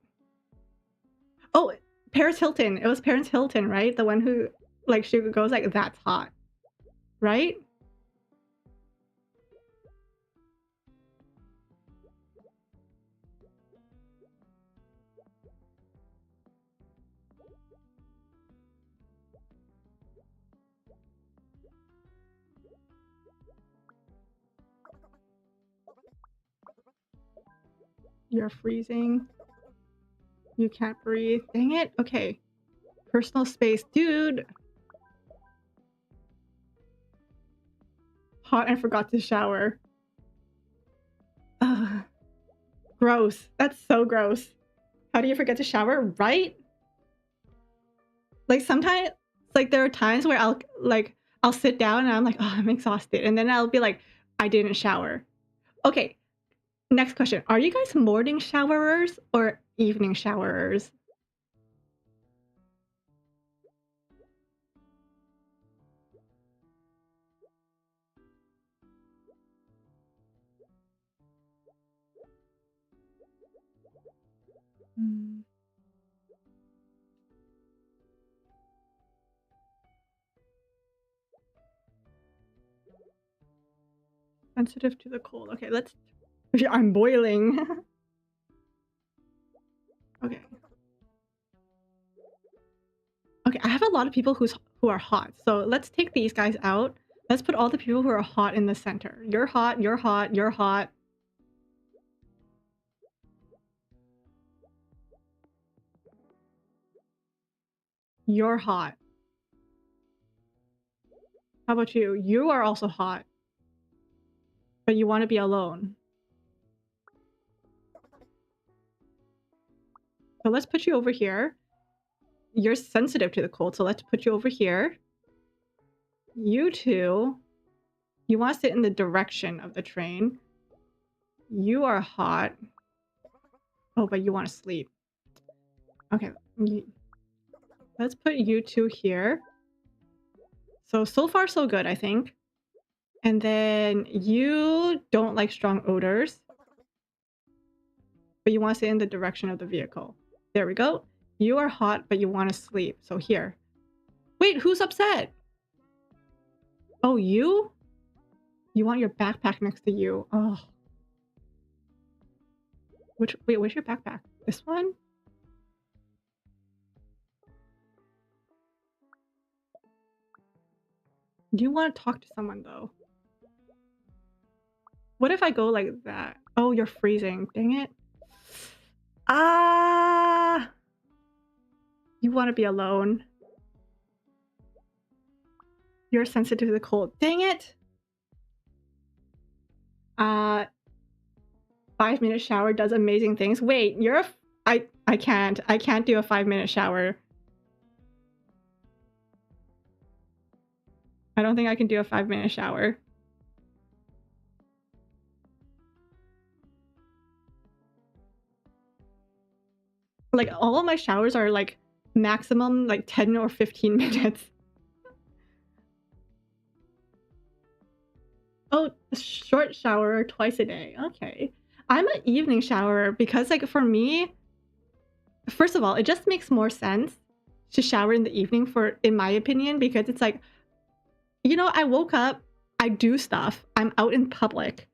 Oh, Paris Hilton. It was Paris Hilton, right? The one who like she goes like that's hot. Right? You're freezing. You can't breathe. Dang it. Okay. Personal space. Dude. Hot and forgot to shower. Ugh. Gross. That's so gross. How do you forget to shower? Right? Like sometimes, like there are times where I'll sit down and I'm like, oh, I'm exhausted. And then I'll be like, I didn't shower. Okay. Next question. Are you guys morning showerers or evening showerers? Mm. Sensitive to the cold. Okay, let's... I'm boiling. Okay. Okay, I have a lot of people who are hot. So let's take these guys out. Let's put all the people who are hot in the center. You're hot, you're hot, you're hot. You're hot. How about you? You are also hot. But you want to be alone. So let's put you over here. You're sensitive to the cold, so let's put you over here. You two, you want to sit in the direction of the train. You are hot. Oh, but you want to sleep. Okay, let's put you two here. So far so good, I think. And then you don't like strong odors. But you want to sit in the direction of the vehicle. There we go. You are hot, but you want to sleep. So here. Wait, who's upset? Oh, you? You want your backpack next to you. Oh. Wait, where's your backpack? This one? Do you want to talk to someone, though? What if I go like that? Oh, you're freezing. Dang it. Ah! You want to be alone. You're sensitive to the cold. Dang it! Uh, 5-minute shower does amazing things. Wait, I can't do a 5-minute shower. I don't think I can do a 5-minute shower. Like, all of my showers are like maximum like 10 or 15 minutes. Oh, a short shower twice a day. Okay. I'm an evening shower because, like, for me, first of all, it just makes more sense to shower in the evening in my opinion, because it's like, you know, I woke up, I do stuff, I'm out in public.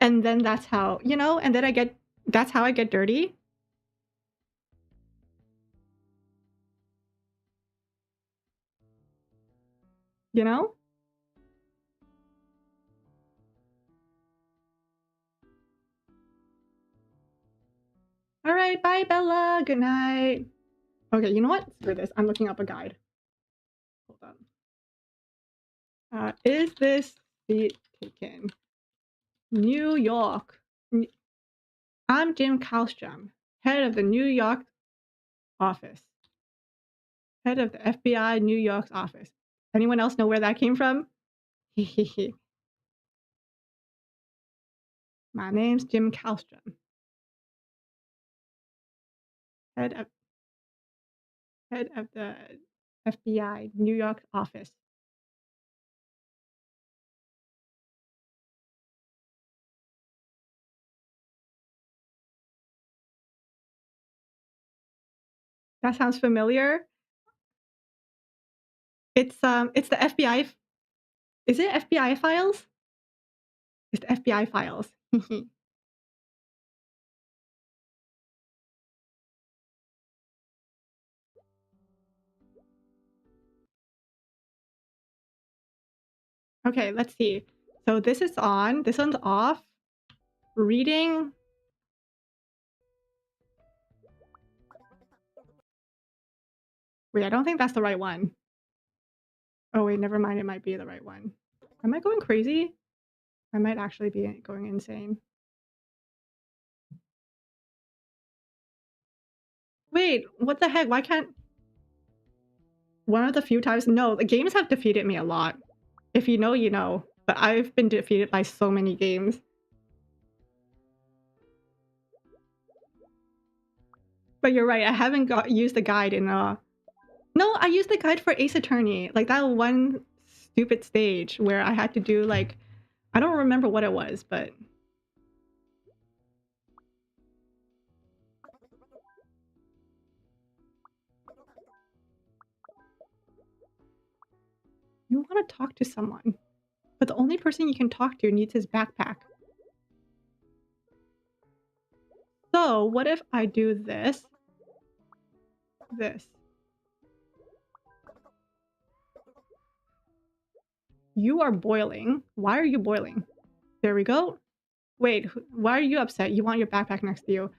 And then that's how, you know, and then that's how I get dirty. You know? All right, bye, Bella. Good night. Okay, you know what? Screw this. I'm looking up a guide. Hold on. Is this seat taken? New York. I'm Jim Kallstrom, head of the New York office. Head of the FBI New York's office. Anyone else know where that came from? My name's Jim Kallstrom. Head of the FBI New York office. That sounds familiar. It's the FBI. Is it FBI files? It's the FBI files. Okay, let's see. So this is on. This one's off. Reading. Wait, I don't think that's the right one. Oh wait, never mind. It might be the right one. Am I going crazy? I might actually be going insane. Wait, what the heck? Why can't... One of the few times... No, the games have defeated me a lot. If you know, you know. But I've been defeated by so many games. But you're right, I haven't used the guide in No, I used the guide for Ace Attorney. Like, that one stupid stage where I had to do, like... I don't remember what it was, but... You want to talk to someone. But the only person you can talk to needs his backpack. So, what if I do this? This. You are boiling. Why are you boiling? There we go. Wait, why are you upset? You want your backpack next to you.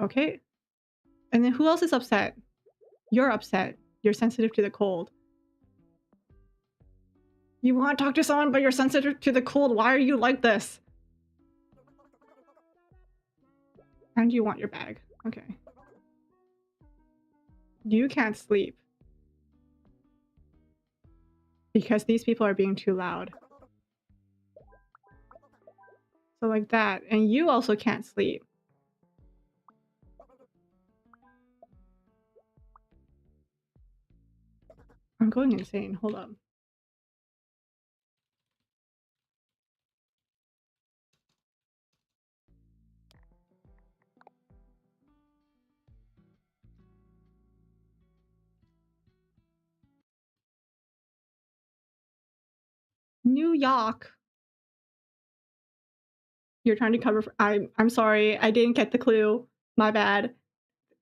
Okay. And then who else is upset? You're upset. You're sensitive to the cold. You want to talk to someone, but you're sensitive to the cold. Why are you like this? And you want your bag. Okay. You can't sleep. Because these people are being too loud. So like that. And you also can't sleep. I'm going insane. Hold up. New York. You're trying to cover for... I'm sorry. I didn't get the clue. My bad.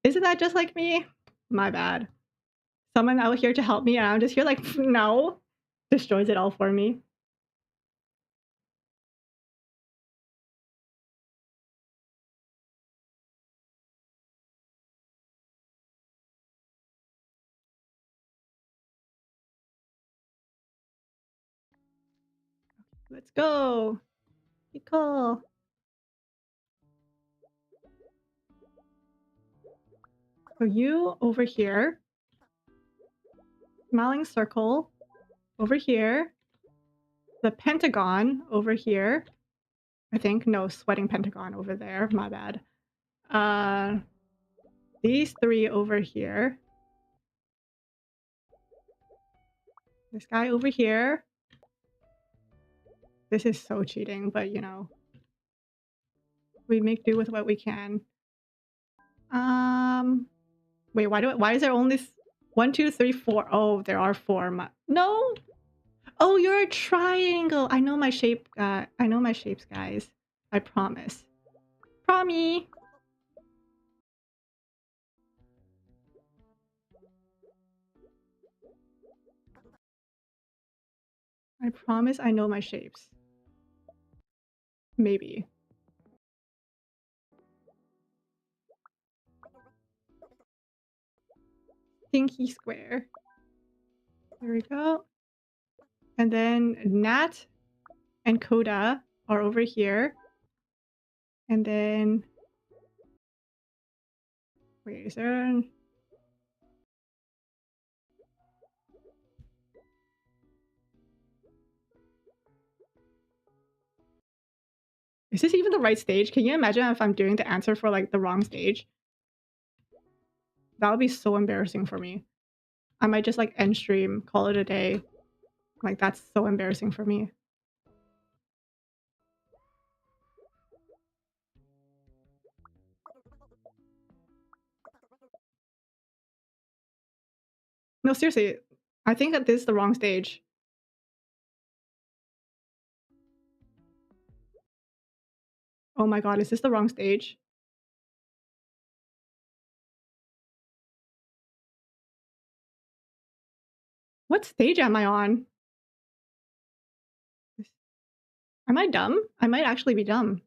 Isn't that just like me? My bad. Someone out here to help me, and I'm just here like, no. Destroys it all for me. Let's go. Be cool. So you over here. Smiling circle over here. The pentagon over here. I think. No, sweating pentagon over there. My bad. These three over here. This guy over here. This is so cheating, but you know. We make do with what we can. Wait, why is there only 1, 2, 3, 4? Oh, there are 4. No! Oh, you're a triangle! I know my shape, I know my shapes, guys. I promise. Promise! I promise I know my shapes. Maybe. Stinky square. There we go. And then Nat and Coda are over here. And then... Wait, is there an... Is this even the right stage? Can you imagine if I'm doing the answer for like the wrong stage? That would be so embarrassing for me. I might just like end stream, call it a day. Like that's so embarrassing for me. No, seriously. I think that this is the wrong stage. Oh my god, is this the wrong stage? What stage am I on? Am I dumb? I might actually be dumb.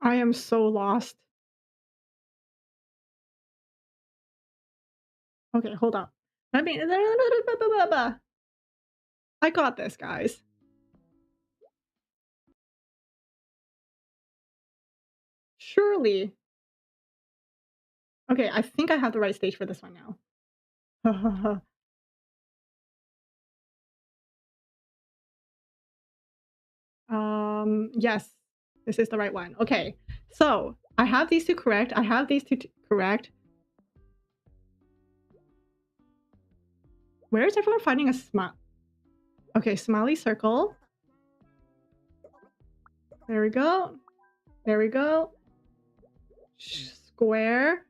I am so lost. Okay, hold up. I mean, I got this, guys. Surely. Okay, I think I have the right stage for this one now. Yes, this is the right one. Okay, so I have these two correct. I have these two correct. Where is everyone finding a smile? Okay, smiley circle. There we go. There we go. Square.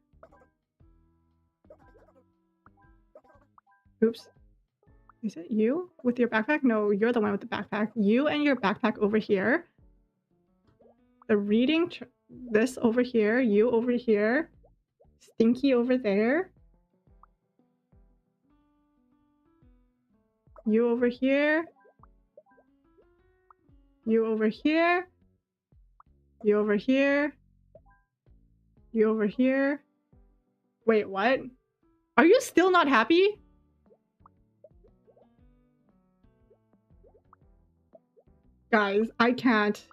Oops. Is it you with your backpack? No, you're the one with the backpack. You and your backpack over here. The reading, this over here. You over here. Stinky over there. You over here. You over here. You over here. You over here. Wait, what? Are you still not happy? Guys, I can't.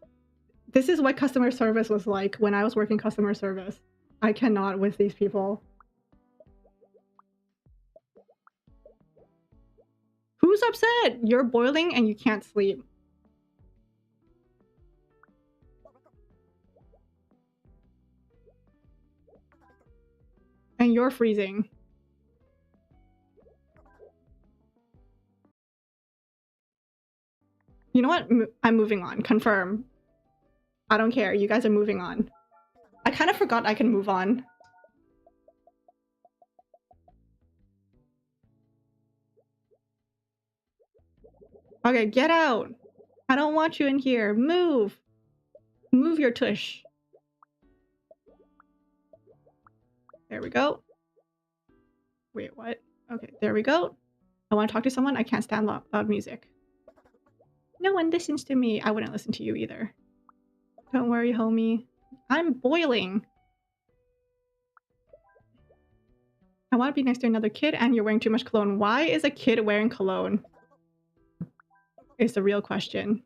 This is what customer service was like when I was working customer service. I cannot with these people. Who's upset? You're boiling and you can't sleep. And you're freezing. You know what? I'm moving on. Confirm. I don't care. You guys are moving on. I kind of forgot I can move on. Okay, get out. I don't want you in here. Move. Move your tush. There we go. Wait, what? Okay, there we go. I want to talk to someone. I can't stand loud music. No one listens to me. I wouldn't listen to you either. Don't worry, homie. I'm boiling. I want to be next to another kid and you're wearing too much cologne. Why is a kid wearing cologne? Is the real question.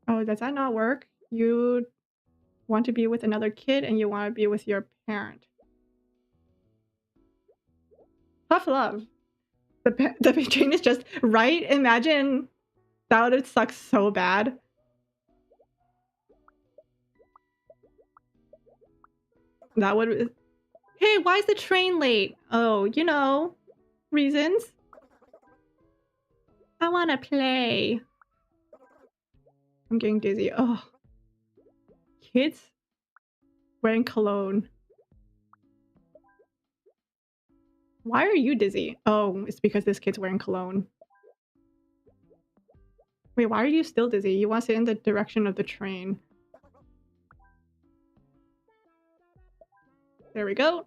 Oh, does that not work? You want to be with another kid and you want to be with your parent. Tough love. The train is just right. Imagine that would suck so bad. That would. Hey, why is the train late? Oh, you know, reasons. I want to play. I'm getting dizzy. Oh, kids wearing cologne. Why are you dizzy? Oh, it's because this kid's wearing cologne. Wait, why are you still dizzy? You want to sit in the direction of the train. There we go.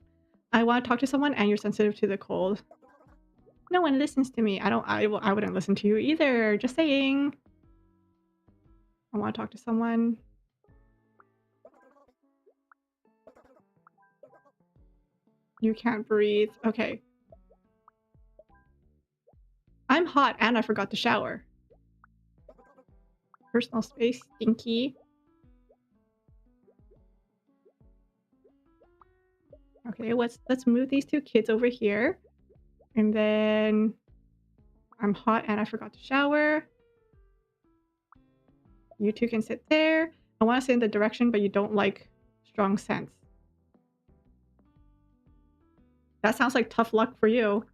I want to talk to someone and you're sensitive to the cold. No one listens to me. I wouldn't listen to you either. Just saying. I want to talk to someone. You can't breathe. Okay. I'm hot and I forgot to shower. Personal space, stinky. Okay, let's move these two kids over here. And then I'm hot and I forgot to shower. You two can sit there. I want to sit in the direction, but you don't like strong scents. That sounds like tough luck for you.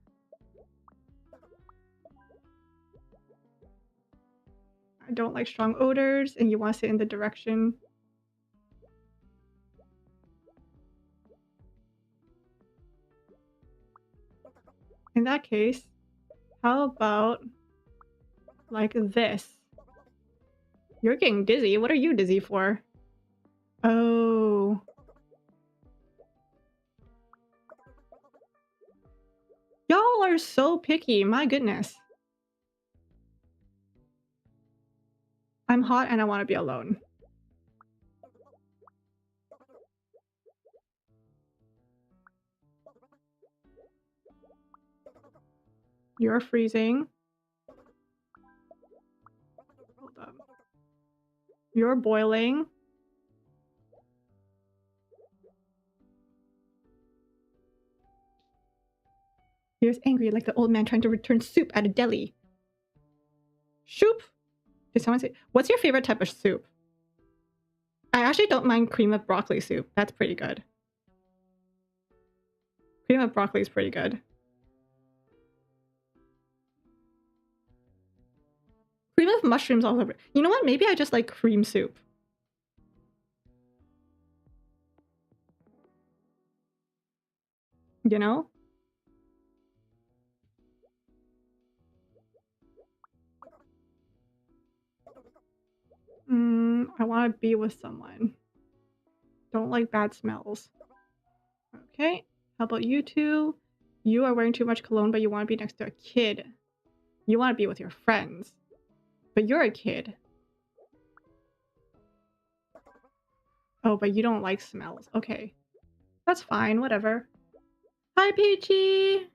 I don't like strong odors, and you want to sit in the direction. In that case, how about like this? You're getting dizzy. What are you dizzy for? Oh. Y'all are so picky. My goodness. I'm hot and I want to be alone. You're freezing. Hold up. You're boiling. He was angry like the old man trying to return soup at a deli. Soup? Did someone say? What's your favorite type of soup? I actually don't mind cream of broccoli soup. That's pretty good. Cream of broccoli is pretty good. Cream of mushrooms all over. You know what? Maybe I just like cream soup. You know? I want to be with someone. Don't like bad smells. Okay. How about you two? You are wearing too much cologne, but you want to be next to a kid. You want to be with your friends. But you're a kid. Oh, but you don't like smells. Okay. That's fine. Whatever. Hi, Peachy!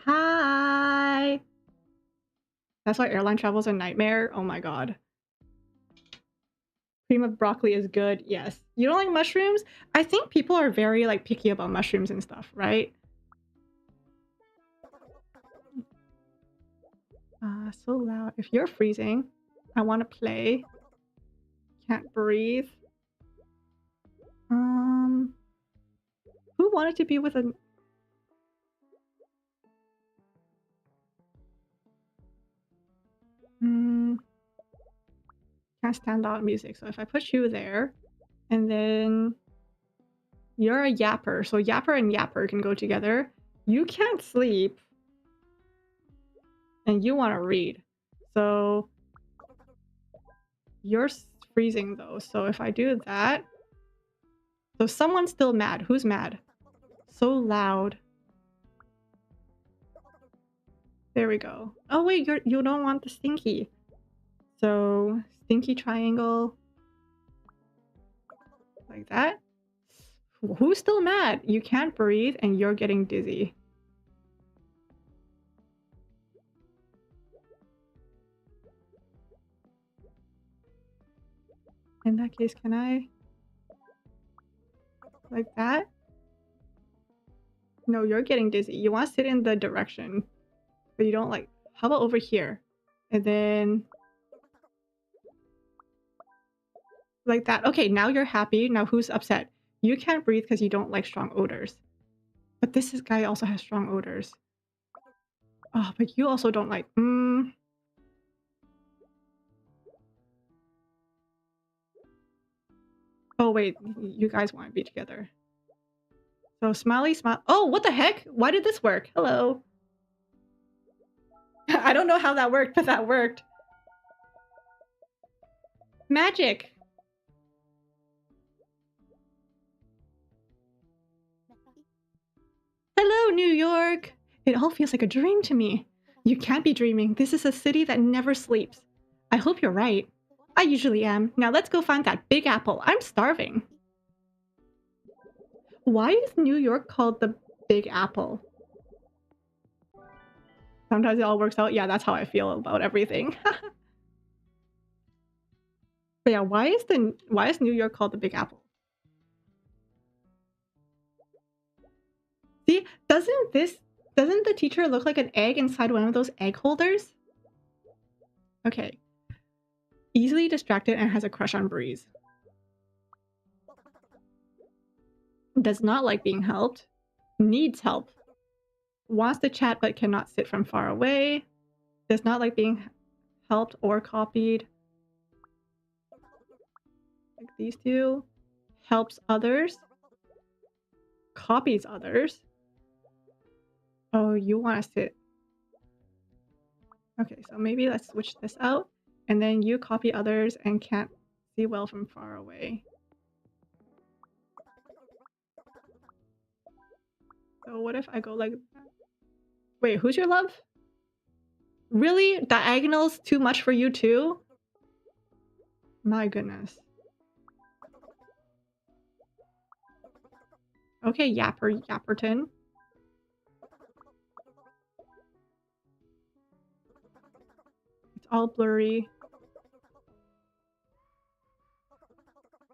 Hi! That's why airline travel's a nightmare? Oh my god. Cream of broccoli is good. Yes. You don't like mushrooms? I think people are very like picky about mushrooms and stuff, right? So loud. If you're freezing, I want to play. Can't breathe. Who wanted to be with a... Can't stand loud music. So if I put you there, and then you're a yapper, so yapper and yapper can go together. You can't sleep. and you want to read. So you're freezing though. So if I do that, so someone's still mad. Who's mad? So loud. There we go. Oh wait, you don't want the stinky. So stinky triangle. Like that. Who's still mad? You can't breathe and you're getting dizzy. In that case, can I? Like that? No, you're getting dizzy. You want to sit in the direction, but you don't like... How about over here? And then... Like that. Okay, now you're happy. Now who's upset? You can't breathe because you don't like strong odors. But this guy also has strong odors. Oh, but you also don't like... Oh wait, you guys want to be together. So smiley smile. Oh, what the heck? Why did this work? Hello. I don't know how that worked, but that worked. Magic. Hello, New York. It all feels like a dream to me. You can't be dreaming. This is a city that never sleeps. I hope you're right. I usually am. Now let's go find that big apple. I'm starving. Why is New York called the Big Apple? Sometimes it all works out. Yeah, that's how I feel about everything. But yeah, why is New York called the Big Apple? See, doesn't the teacher look like an egg inside one of those egg holders? Okay. Easily distracted and has a crush on Breeze. Does not like being helped. Needs help. Wants to chat but cannot sit from far away. Does not like being helped or copied. Like these two. Helps others. Copies others. Oh, you want to sit. Okay, so maybe let's switch this out. And then you copy others and can't see well from far away. So what if I go like... Wait, who's your love? Really? Diagonals too much for you too? My goodness. Okay, Yapperton. It's all blurry.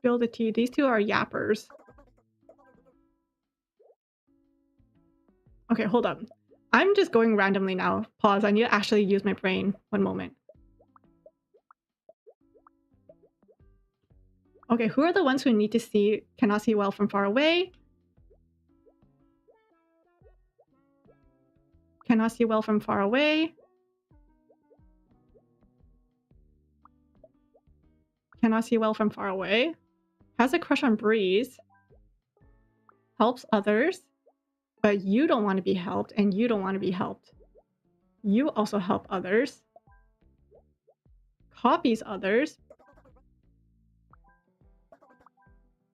Build a T. These two are yappers. Okay, hold up. I'm just going randomly now. Pause. I need to actually use my brain. One moment. Okay, who are the ones who need to see, cannot see well from far away? Cannot see well from far away. Cannot see well from far away. Has a crush on Breeze. Helps others. But you don't want to be helped, and you don't want to be helped. You also help others. Copies others.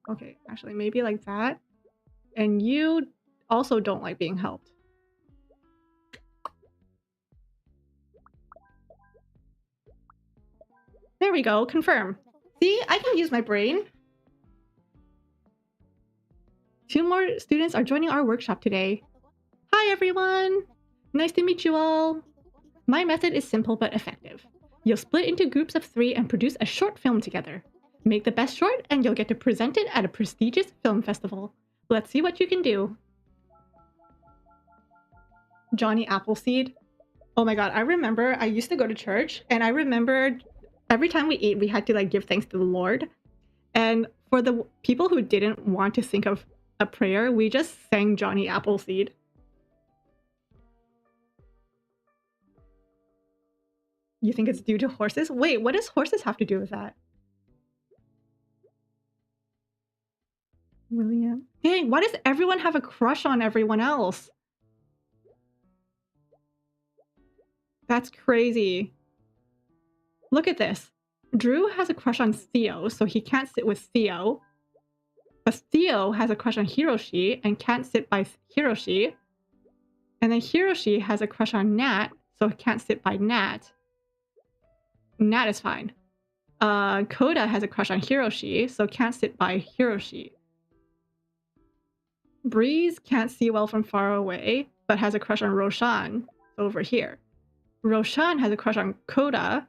Okay, actually, maybe like that. And you also don't like being helped. There we go, confirm. See, I can use my brain. 2 more students are joining our workshop today. Hi everyone! Nice to meet you all. My method is simple but effective. You'll split into groups of 3 and produce a short film together. Make the best short and you'll get to present it at a prestigious film festival. Let's see what you can do. Johnny Appleseed. Oh my god, I remember I used to go to church and I remember every time we ate we had to like give thanks to the Lord. And for the people who didn't want to think of a prayer, we just sang Johnny Appleseed. You think it's due to horses? Wait, what does horses have to do with that? William. Dang, why does everyone have a crush on everyone else? That's crazy. Look at this. Drew has a crush on Theo, so he can't sit with Theo. But Theo has a crush on Hiroshi and can't sit by Hiroshi. And then Hiroshi has a crush on Nat, so he can't sit by Nat. Nat is fine. Koda has a crush on Hiroshi, so can't sit by Hiroshi. Breeze can't see well from far away, but has a crush on Roshan over here. Roshan has a crush on Koda,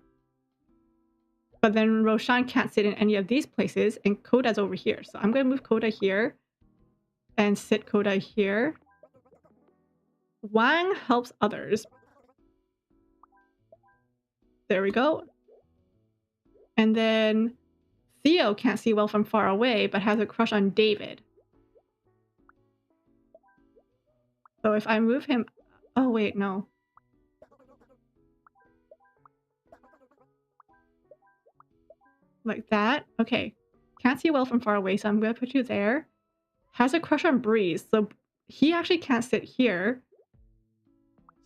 but then Roshan can't sit in any of these places, and Koda's over here. So I'm going to move Koda here and sit Koda here. Wang helps others. There we go. And then Theo can't see well from far away, but has a crush on David. So if I move him... Oh, wait, no. Like that? Okay. Can't see well from far away, so I'm going to put you there. Has a crush on Breeze, so he actually can't sit here.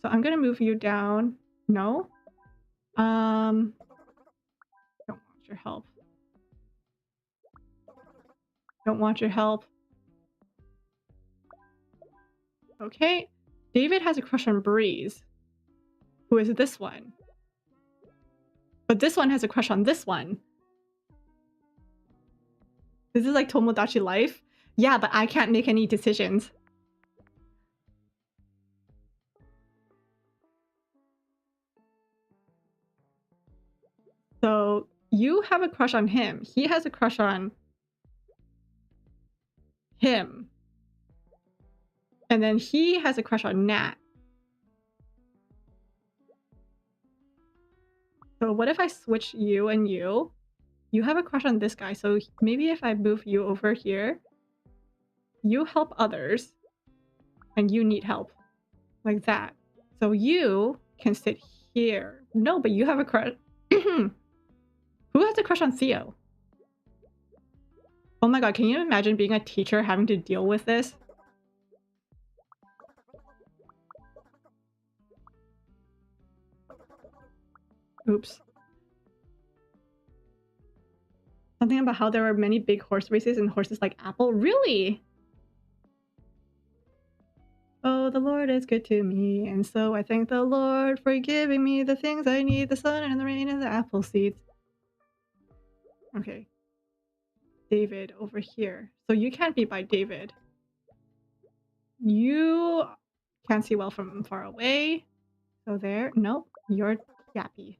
So I'm going to move you down. No? Don't want your help. Don't want your help. Okay. David has a crush on Breeze, who is this one. But this one has a crush on this one. This is like Tomodachi life. Yeah, but I can't make any decisions. So you have a crush on him. He has a crush on him. And then he has a crush on Nat. So what if I switch you and you? You have a crush on this guy, so maybe if I move you over here, you help others, and you need help. Like that. So you can sit here. No, but you have a crush. Who has a crush on Theo? Oh my god, can you imagine being a teacher having to deal with this? Oops. Something about how there were many big horse races and horses like Apple? Really? Oh, the Lord is good to me, and so I thank the Lord for giving me the things I need, the sun and the rain and the apple seeds. Okay. David over here. So you can't be by David. You can't see well from far away. So there. Nope. You're yappy.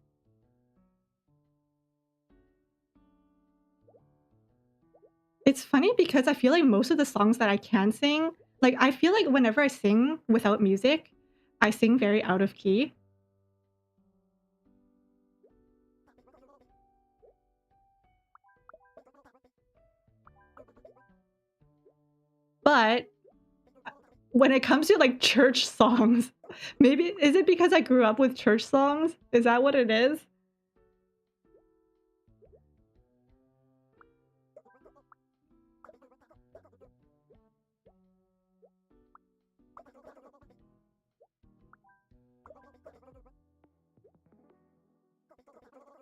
It's funny because I feel like most of the songs that I can sing, like I feel like whenever I sing without music, I sing very out of key. But when it comes to like church songs, maybe is it because I grew up with church songs? Is that what it is?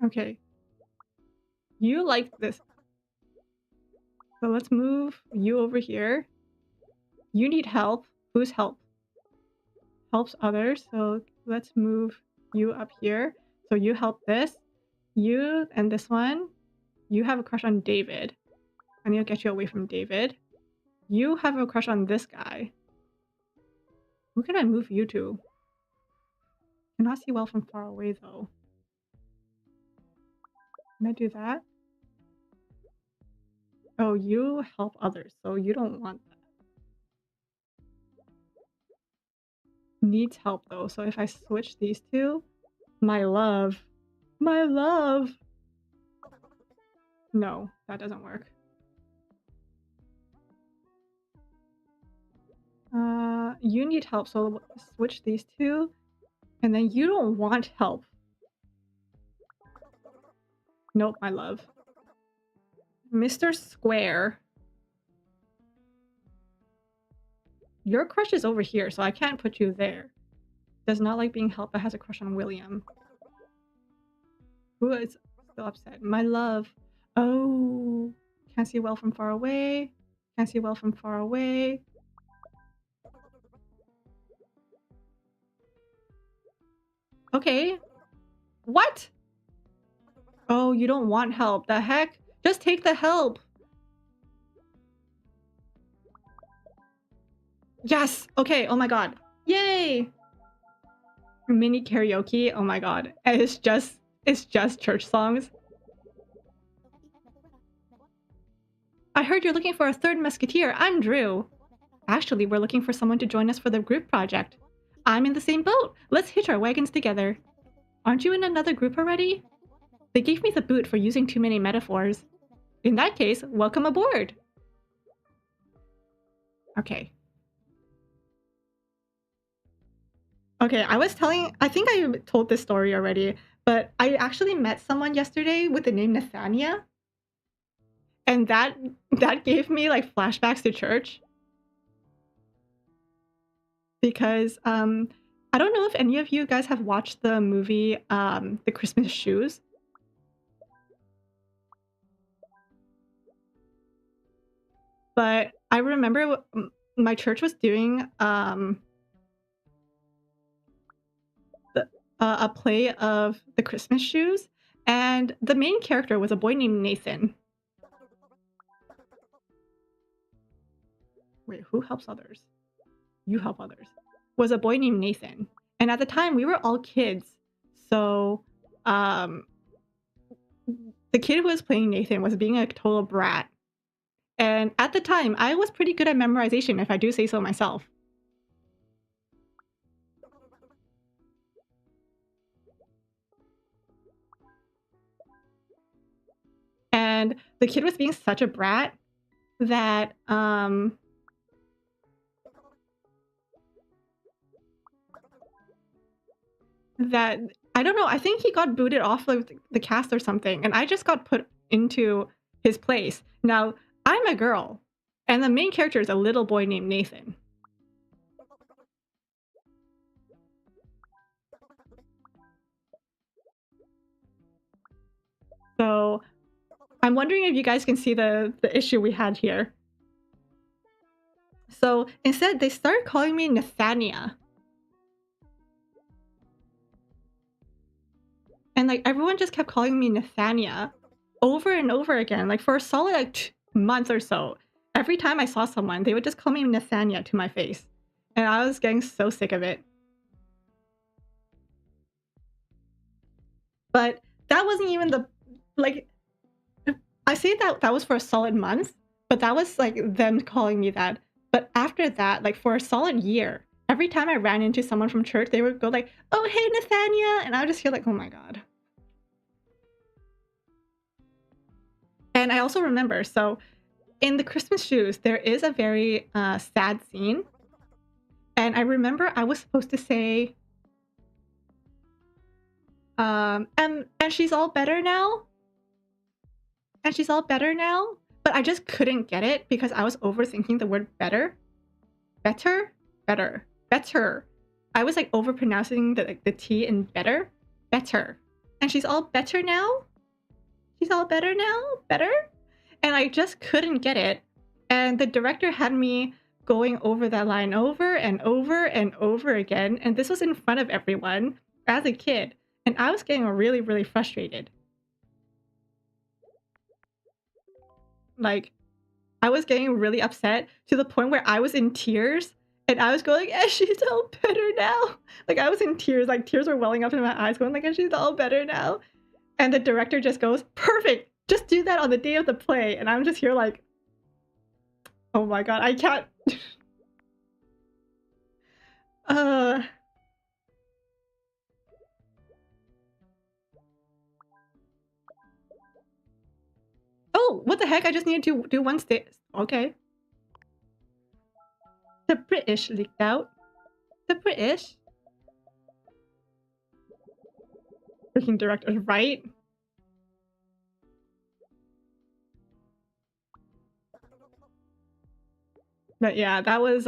Okay. You like this. So let's move you over here. You need help. Who's help? Helps others. So let's move you up here. So you help this. You and this one. You have a crush on David. I need to get you away from David. You have a crush on this guy. Who can I move you to? Cannot see well from far away though. Can I do that? Oh, you help others, so you don't want that. Needs help though, so if I switch these two, my love. My love! No, that doesn't work. You need help, so switch these two. And then you don't want help. Nope, my love. Mr. Square. Your crush is over here, so I can't put you there. Does not like being helped but has a crush on William. Who is still upset? My love. Oh. Can't see well from far away. Can't see well from far away. Okay. What? Oh, you don't want help. The heck? Just take the help. Yes. Okay. Oh my god. Yay. Mini karaoke. Oh my god. And it's just church songs. I heard you're looking for a third musketeer. I'm Drew. Actually, we're looking for someone to join us for the group project. I'm in the same boat. Let's hitch our wagons together. Aren't you in another group already? They gave me the boot for using too many metaphors. In that case, welcome aboard. Okay. Okay, I think I told this story already, but I actually met someone yesterday with the name Nathania. And that gave me like flashbacks to church. Because I don't know if any of you guys have watched the movie The Christmas Shoes. But I remember my church was doing a play of The Christmas Shoes, and the main character was a boy named Nathan. Wait, who helps others? You help others. Was a boy named Nathan. And at the time, we were all kids. So, the kid who was playing Nathan was being a total brat. And at the time, I was pretty good at memorization, if I do say so myself. And the kid was being such a brat that, that I don't know, I think he got booted off of the cast or something, and I just got put into his place. Now, I'm a girl, and the main character is a little boy named Nathan. So, I'm wondering if you guys can see the issue we had here. So, instead, they started calling me Nathania. And, like, everyone just kept calling me Nathania over and over again, like, for a solid, like, month or so. Every time I saw someone, they would just call me Nathania to my face. And I was getting so sick of it. But that wasn't even the... Like, I say that was for a solid month, but that was, like, them calling me that. But after that, like, for a solid year, every time I ran into someone from church, they would go like, "Oh, hey, Nathania!" And I would just feel like, oh my god. And I also remember, so in The Christmas Shoes, there is a very sad scene. And I remember I was supposed to say, and she's all better now? And she's all better now? But I just couldn't get it because I was overthinking the word better. Better? Better. Better. I was like overpronouncing the T in better. Better. And she's all better now? She's all better now? Better? And I just couldn't get it. And the director had me going over that line over and over and over again. And this was in front of everyone as a kid. And I was getting really, really frustrated. Like, I was getting really upset to the point where I was in tears. And I was going, "And she's all better now." Like, I was in tears. Like, tears were welling up in my eyes going like, "And she's all better now." And the director just goes, "Perfect! Just do that on the day of the play." And I'm just here like, oh my god, I can't... Oh, what the heck? I just needed to do one stage. Okay. The British leaked out. The British? Freaking directors, right? But yeah, that was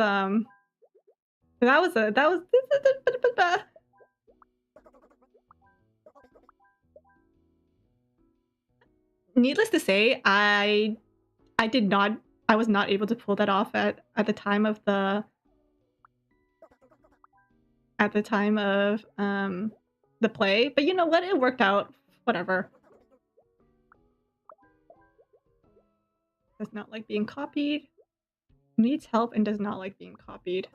needless to say, I was not able to pull that off at the time of the play, but you know what? It worked out. Whatever. Does not like being copied. Needs help and does not like being copied.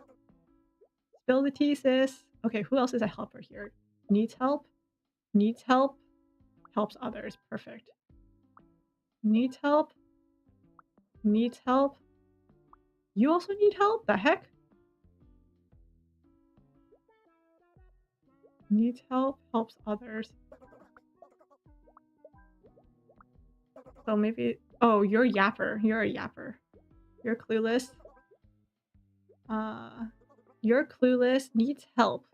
Spill the tea, sis. Okay, who else is a helper here? Needs help. Needs help. Helps others. Perfect. Needs help. Needs help. You also need help? The heck? Needs help. Helps others. So maybe... Oh, you're yapper. You're a yapper. You're clueless. You're clueless. Needs help.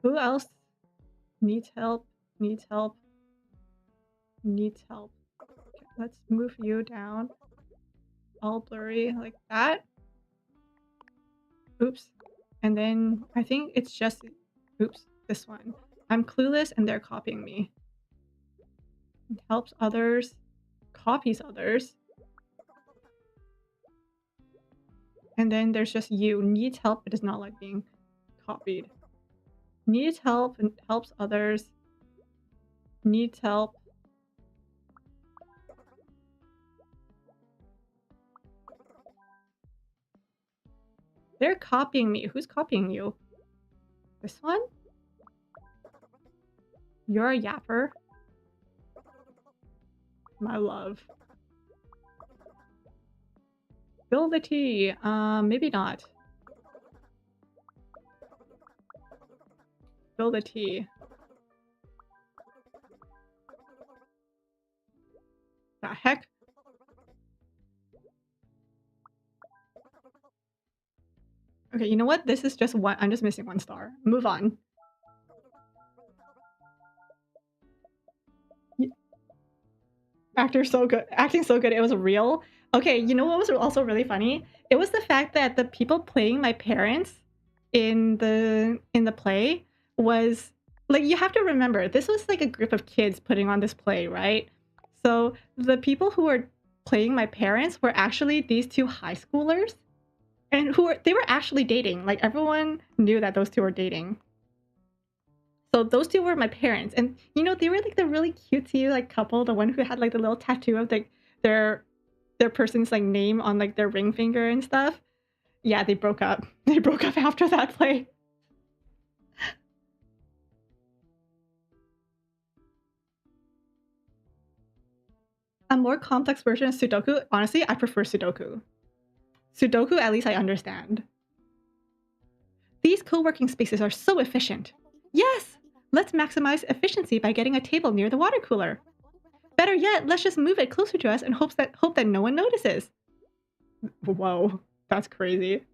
Who else needs help? Needs help. Needs help. Okay, let's move you down. All blurry like that. Oops. And then I think it's just... Oops. This one. I'm clueless and they're copying me. It helps others. Copies others. And then there's just you. Needs help but does not like being copied. Needs help and helps others. Needs help. They're copying me. Who's copying you? This one? You're a yapper. My love. Spill the tea. Maybe not. Spill the tea. The heck? Okay, you know what? This is just one. I'm just missing 1 star. Move on. Acting so good. It was real. Okay, you know what was also really funny? It was the fact that the people playing my parents in the play was like, you have to remember, this was like a group of kids putting on this play, right? So the people who were playing my parents were actually these 2 high schoolers, and they were actually dating. Like, everyone knew that those 2 were dating. So those 2 were my parents, and you know, they were like the really cutesy like couple, the one who had like the little tattoo of like their person's like name on like their ring finger and stuff. Yeah, they broke up. They broke up after that play. A more complex version of Sudoku? Honestly, I prefer Sudoku. Sudoku, at least I understand. These co-working spaces are so efficient. Yes! Let's maximize efficiency by getting a table near the water cooler. Better yet, let's just move it closer to us and hope that no one notices. Whoa, that's crazy.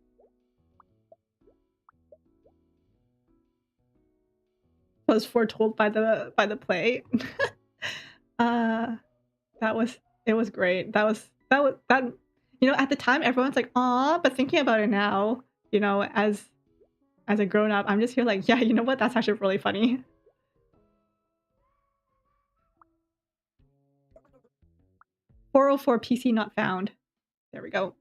Was foretold by the play. It was great. That you know, at the time everyone's like, "Aw," but thinking about it now, you know, as a grown-up, I'm just here like, yeah, you know what? That's actually really funny. "404 PC not found." There we go.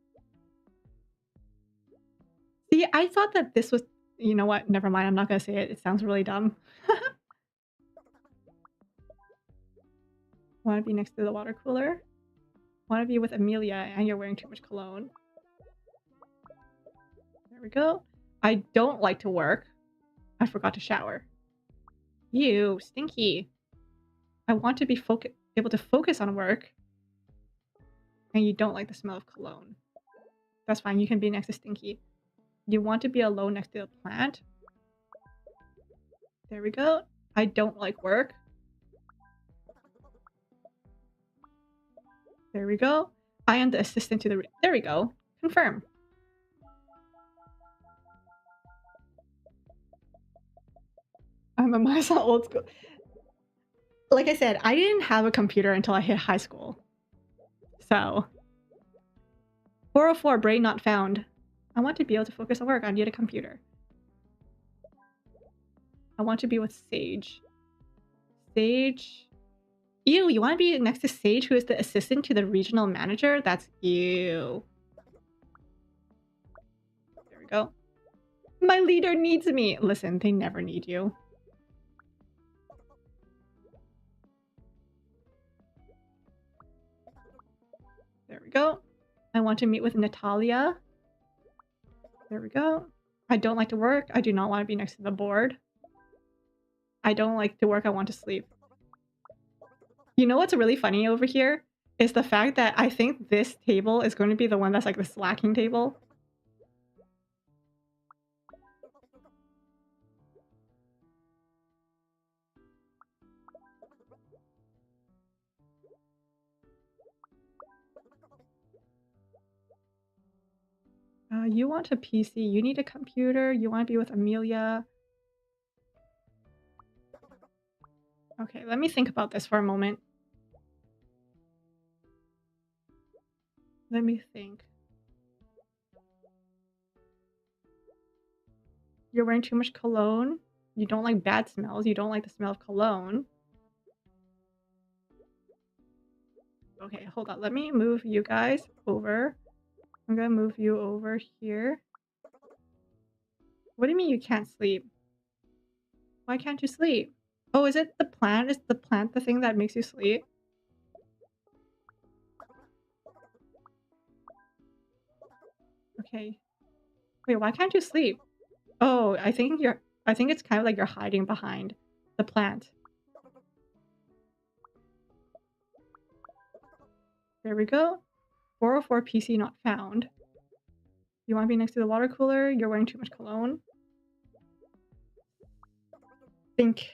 See, I thought that this was... You know what? Never mind. I'm not gonna say it. It sounds really dumb. Want to be next to the water cooler? Want to be with Amelia and you're wearing too much cologne. There we go. I don't like to work. I forgot to shower. You, stinky. I want to be able to focus on work. And you don't like the smell of cologne. That's fine. You can be next to Stinky. You want to be alone next to a plant? There we go. I don't like work. There we go. I am the assistant to the... There we go. Confirm. I'm a Masa old school. Like I said, I didn't have a computer until I hit high school. So... 404, brain not found. I want to be able to focus on work. I need a computer. I want to be with Sage. Sage... Ew, you want to be next to Sage, who is the assistant to the regional manager? That's ew. There we go. My leader needs me. Listen, they never need you. There we go. I want to meet with Natalia. There we go. I don't like to work. I do not want to be next to the board. I don't like to work. I want to sleep. You know what's really funny over here? Is the fact that I think this table is going to be the one that's like the slacking table. You want a PC. You need a computer. You want to be with Amelia. Okay, let me think about this for a moment. Let me think. You're wearing too much cologne. You don't like bad smells. You don't like the smell of cologne. Okay, hold on. Let me move you guys over. I'm gonna move you over here. What do you mean you can't sleep? Why can't you sleep? Oh, is it the plant? Is the plant the thing that makes you sleep? Okay. Wait, why can't you sleep? Oh, I think it's kind of like you're hiding behind the plant. There we go. 404 PC not found. You want to be next to the water cooler? You're wearing too much cologne. Think.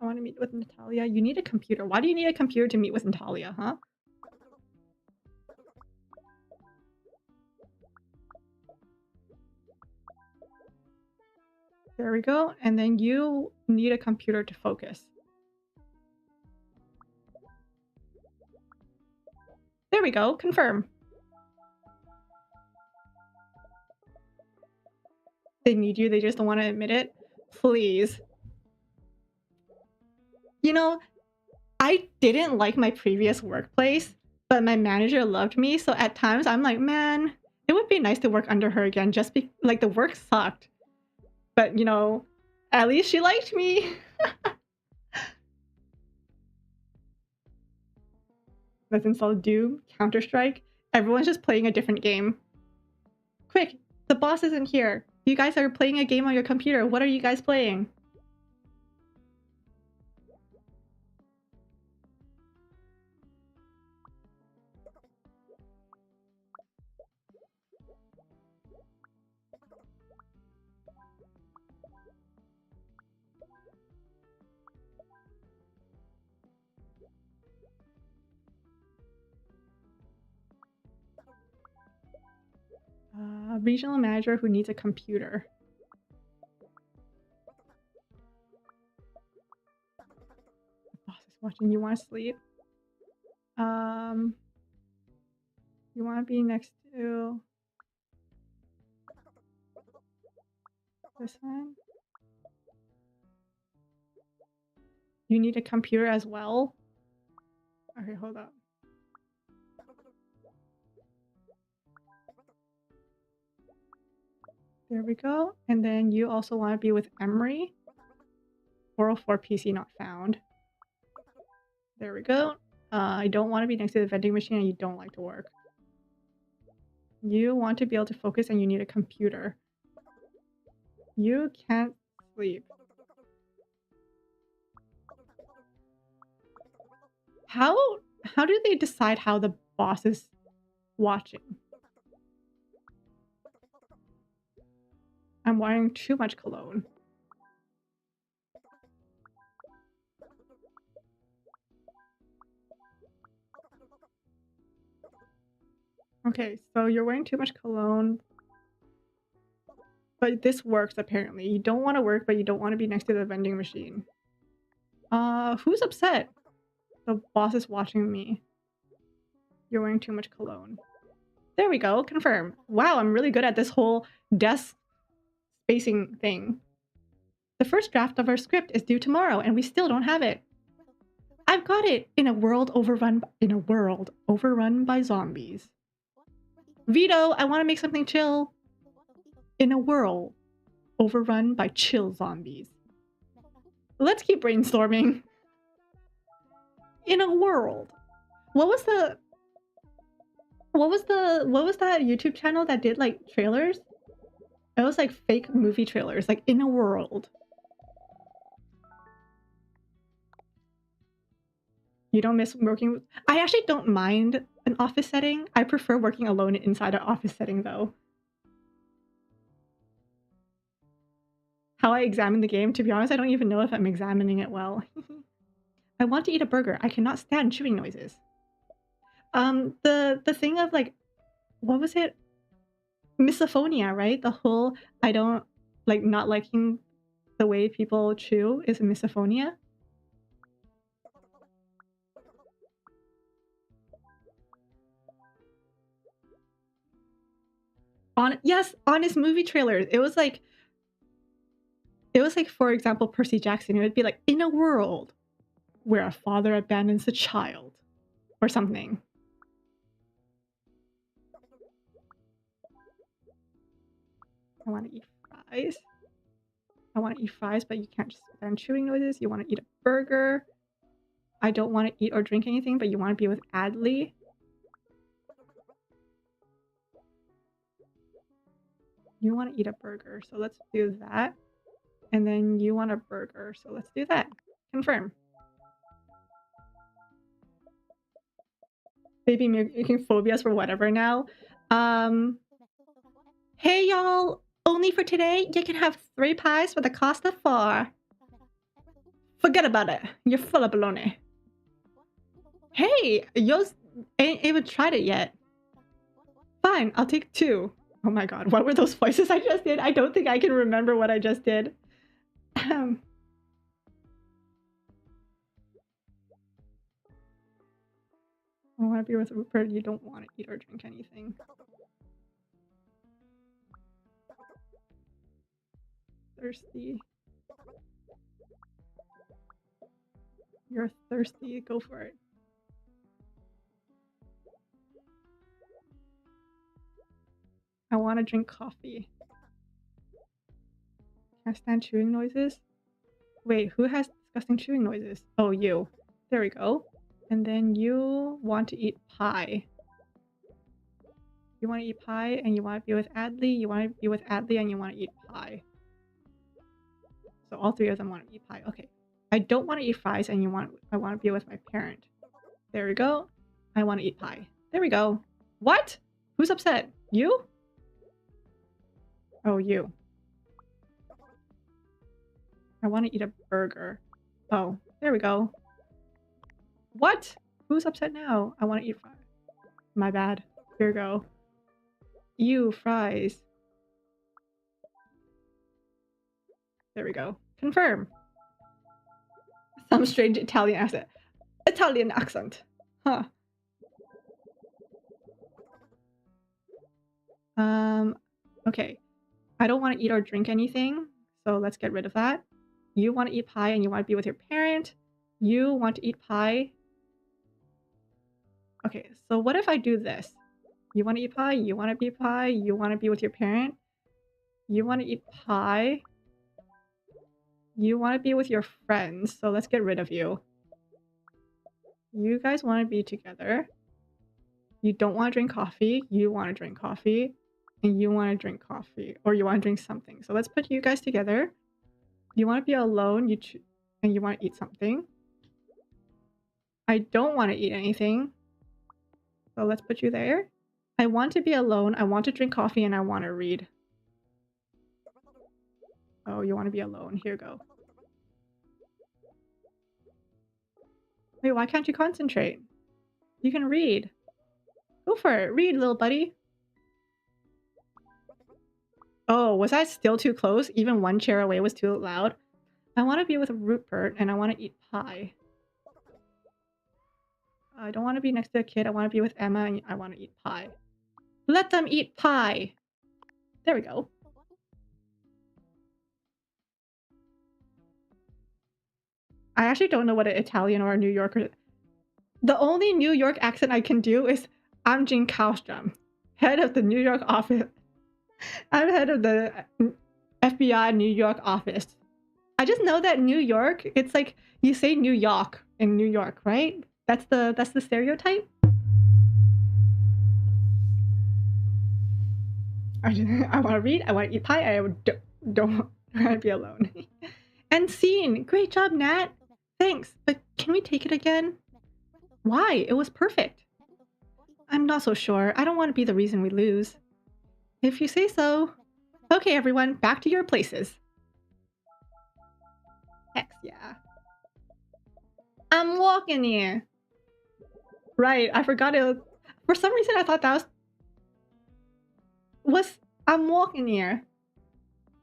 I want to meet with Natalia. You need a computer. Why do you need a computer to meet with Natalia, huh? There we go. And then you need a computer to focus. There we go. Confirm. They need you. They just don't want to admit it. Please. You know, I didn't like my previous workplace, but my manager loved me. So at times I'm like, man, it would be nice to work under her again. Just like the work sucked. But, you know, at least she liked me. Let's install Doom, Counter-Strike. Everyone's just playing a different game. Quick, the boss isn't here. You guys are playing a game on your computer. What are you guys playing? Regional manager who needs a computer. The boss is watching. You want to sleep? You want to be next to this one? You need a computer as well? Okay, hold up. There we go. And then you also want to be with Emery. 404 PC not found. There we go. I don't want to be next to the vending machine and you don't like to work. You want to be able to focus and you need a computer. You can't sleep. How do they decide how the boss is watching? I'm wearing too much cologne. Okay, so you're wearing too much cologne. But this works apparently. You don't want to work, but you don't want to be next to the vending machine. Who's upset? The boss is watching me. You're wearing too much cologne. There we go. Confirm. Wow, I'm really good at this whole desk spacing thing. The first draft of our script is due tomorrow, and we still don't have it. I've got it! In a world overrun by zombies. Vito, I want to make something chill. In a world overrun by chill zombies. Let's keep brainstorming. In a world. What was that YouTube channel that did like trailers? It was like fake movie trailers, like in a world. You don't miss working? I actually don't mind an office setting. I prefer working alone inside an office setting though. How I examine the game, to be honest, I don't even know if I'm examining it well. I want to eat a burger. I cannot stand chewing noises. The thing of like, what was it? Misophonia, right? The whole I don't like not liking the way people chew is misophonia. Yes, honest movie trailers. It was like, for example, Percy Jackson. It would be like, in a world where a father abandons a child, or something. I want to eat fries. I want to eat fries, but you can't just stand chewing noises. You want to eat a burger. I don't want to eat or drink anything, but you want to be with Adley. You want to eat a burger, so let's do that. And then you want a burger, so let's do that. Confirm. Maybe making phobias for whatever now. Hey y'all! Only for today, you can have 3 pies for the cost of 4. Forget about it. You're full of baloney. Hey! Yours ain't even tried it yet. Fine, I'll take 2. Oh my god, what were those voices I just did? I don't think I can remember what I just did. I want to be with Rupert. You don't want to eat or drink anything. Thirsty. You're thirsty. Go for it. I want to drink coffee. Can I stand chewing noises? Wait, who has disgusting chewing noises? Oh, you. There we go. And then you want to eat pie. You want to eat pie and you want to be with Adley. You want to be with Adley and you want to eat pie. So all 3 of them want to eat pie. Okay. I don't want to eat fries and I want to be with my parent. There we go. I want to eat pie. There we go. What? Who's upset? You? Oh, you. I want to eat a burger. Oh, there we go. What? Who's upset now? I want to eat fries. My bad. Here we go. You, fries. There we go. Confirm. Some strange Italian accent. Huh. Okay. I don't want to eat or drink anything, so let's get rid of that. You want to eat pie and you want to be with your parent. You want to eat pie. Okay, so what if I do this? You want to eat pie, you want to be pie, you want to be with your parent. You want to eat pie. You want to be with your friends, so let's get rid of you. You guys want to be together. You don't want to drink coffee. You want to drink coffee. And you want to drink coffee. Or you want to drink something. So let's put you guys together. You want to be alone. And you want to eat something. I don't want to eat anything. So let's put you there. I want to be alone. I want to drink coffee. And I want to read. Oh, you want to be alone. Here you go. Wait, why can't you concentrate? You can read. Go for it. Read, little buddy. Oh, was I still too close? Even 1 chair away was too loud? I want to be with Rupert and I want to eat pie. I don't want to be next to a kid. I want to be with Emma and I want to eat pie. Let them eat pie! There we go. I actually don't know what an Italian or a New Yorker... The only New York accent I can do is I'm Jean Kallstrom, head of the New York office. I'm head of the FBI New York office. I just know that New York, it's like you say New York in New York, right? That's the stereotype. I want to read, I want to eat pie, I don't want to be alone. And scene! Great job, Nat! Thanks, but can we take it again? Why? It was perfect. I'm not so sure. I don't want to be the reason we lose. If you say so. Okay, everyone, back to your places. Heck yeah. I'm walking here. Right, I forgot it. For some reason, I thought that was I'm walking here.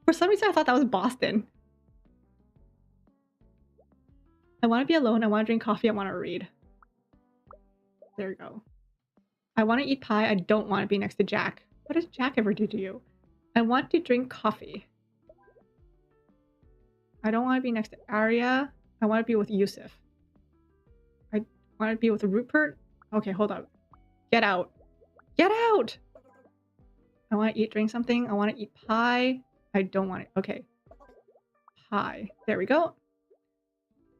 For some reason, I thought that was Boston. I want to be alone. I want to drink coffee. I want to read. There we go. I want to eat pie. I don't want to be next to Jack. What does Jack ever do to you? I want to drink coffee. I don't want to be next to Arya. I want to be with Yusuf. I want to be with Rupert. Okay, hold on. Get out. Get out! I want to drink something. I want to eat pie. I don't want it. Okay. Pie. There we go.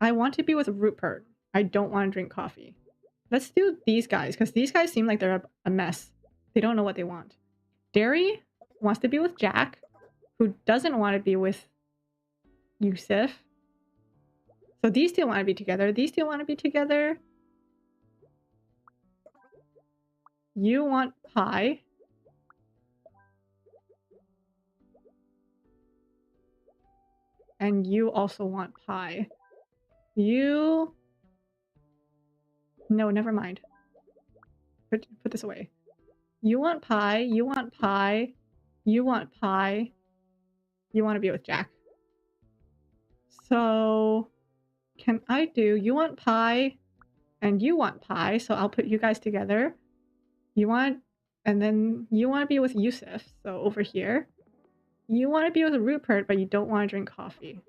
I want to be with Rupert. I don't want to drink coffee. Let's do these guys, because these guys seem like they're a mess. They don't know what they want. Derry wants to be with Jack, who doesn't want to be with Yusuf. So these two want to be together. These two want to be together. You want pie. And you also want pie. You... No, never mind. Put this away. You want pie. You want pie. You want pie. You want to be with Jack. So... Can I do... You want pie. And you want pie. So I'll put you guys together. You want... And then you want to be with Yusuf. So over here. You want to be with Rupert, but you don't want to drink coffee.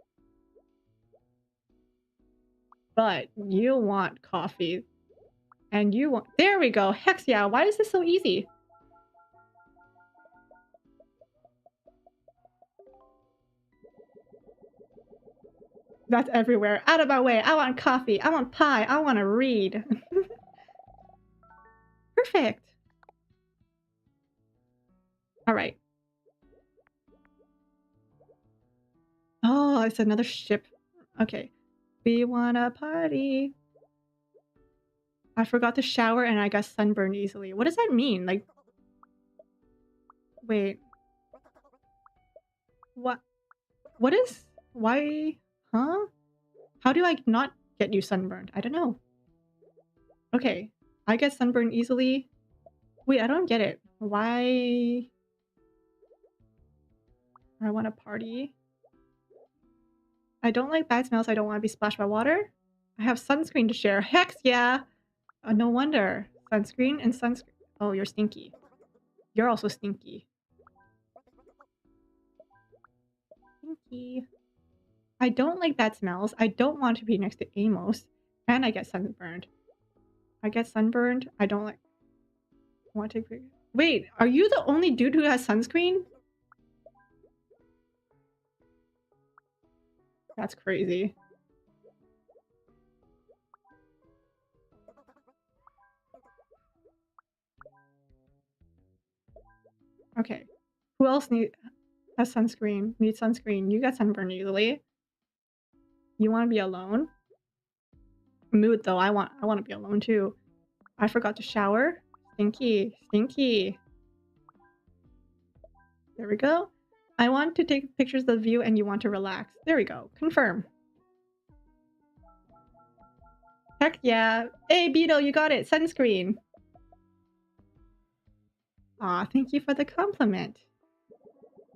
But you want coffee. And you want... There we go! Hex yeah! Why is this so easy? That's everywhere. Out of my way! I want coffee! I want pie! I want to read! Perfect! Alright. Oh, it's another ship. Okay. We wanna party. I forgot to shower and I got sunburned easily. What does that mean? Like... Wait. What? What is... Why... Huh? How do I not get you sunburned? I don't know. Okay. I get sunburned easily. Wait, I don't get it. Why... I want to party. I don't like bad smells. I don't want to be splashed by water. I have sunscreen to share. Hex yeah! No wonder. Sunscreen and sunscreen. Oh, you're stinky. You're also stinky. Stinky. I don't like bad smells. I don't want to be next to Amos. And I get sunburned. I get sunburned. I don't like... Want to... Wait, are you the only dude who has sunscreen? That's crazy. Okay. Who else has sunscreen? Needs sunscreen. You got sunburned easily. You want to be alone? Mood though. I want to be alone too. I forgot to shower. Stinky. Stinky. There we go. I want to take pictures of the view and you want to relax. There we go. Confirm. Heck yeah. Hey, Beetle, you got it. Sunscreen. Aw, thank you for the compliment.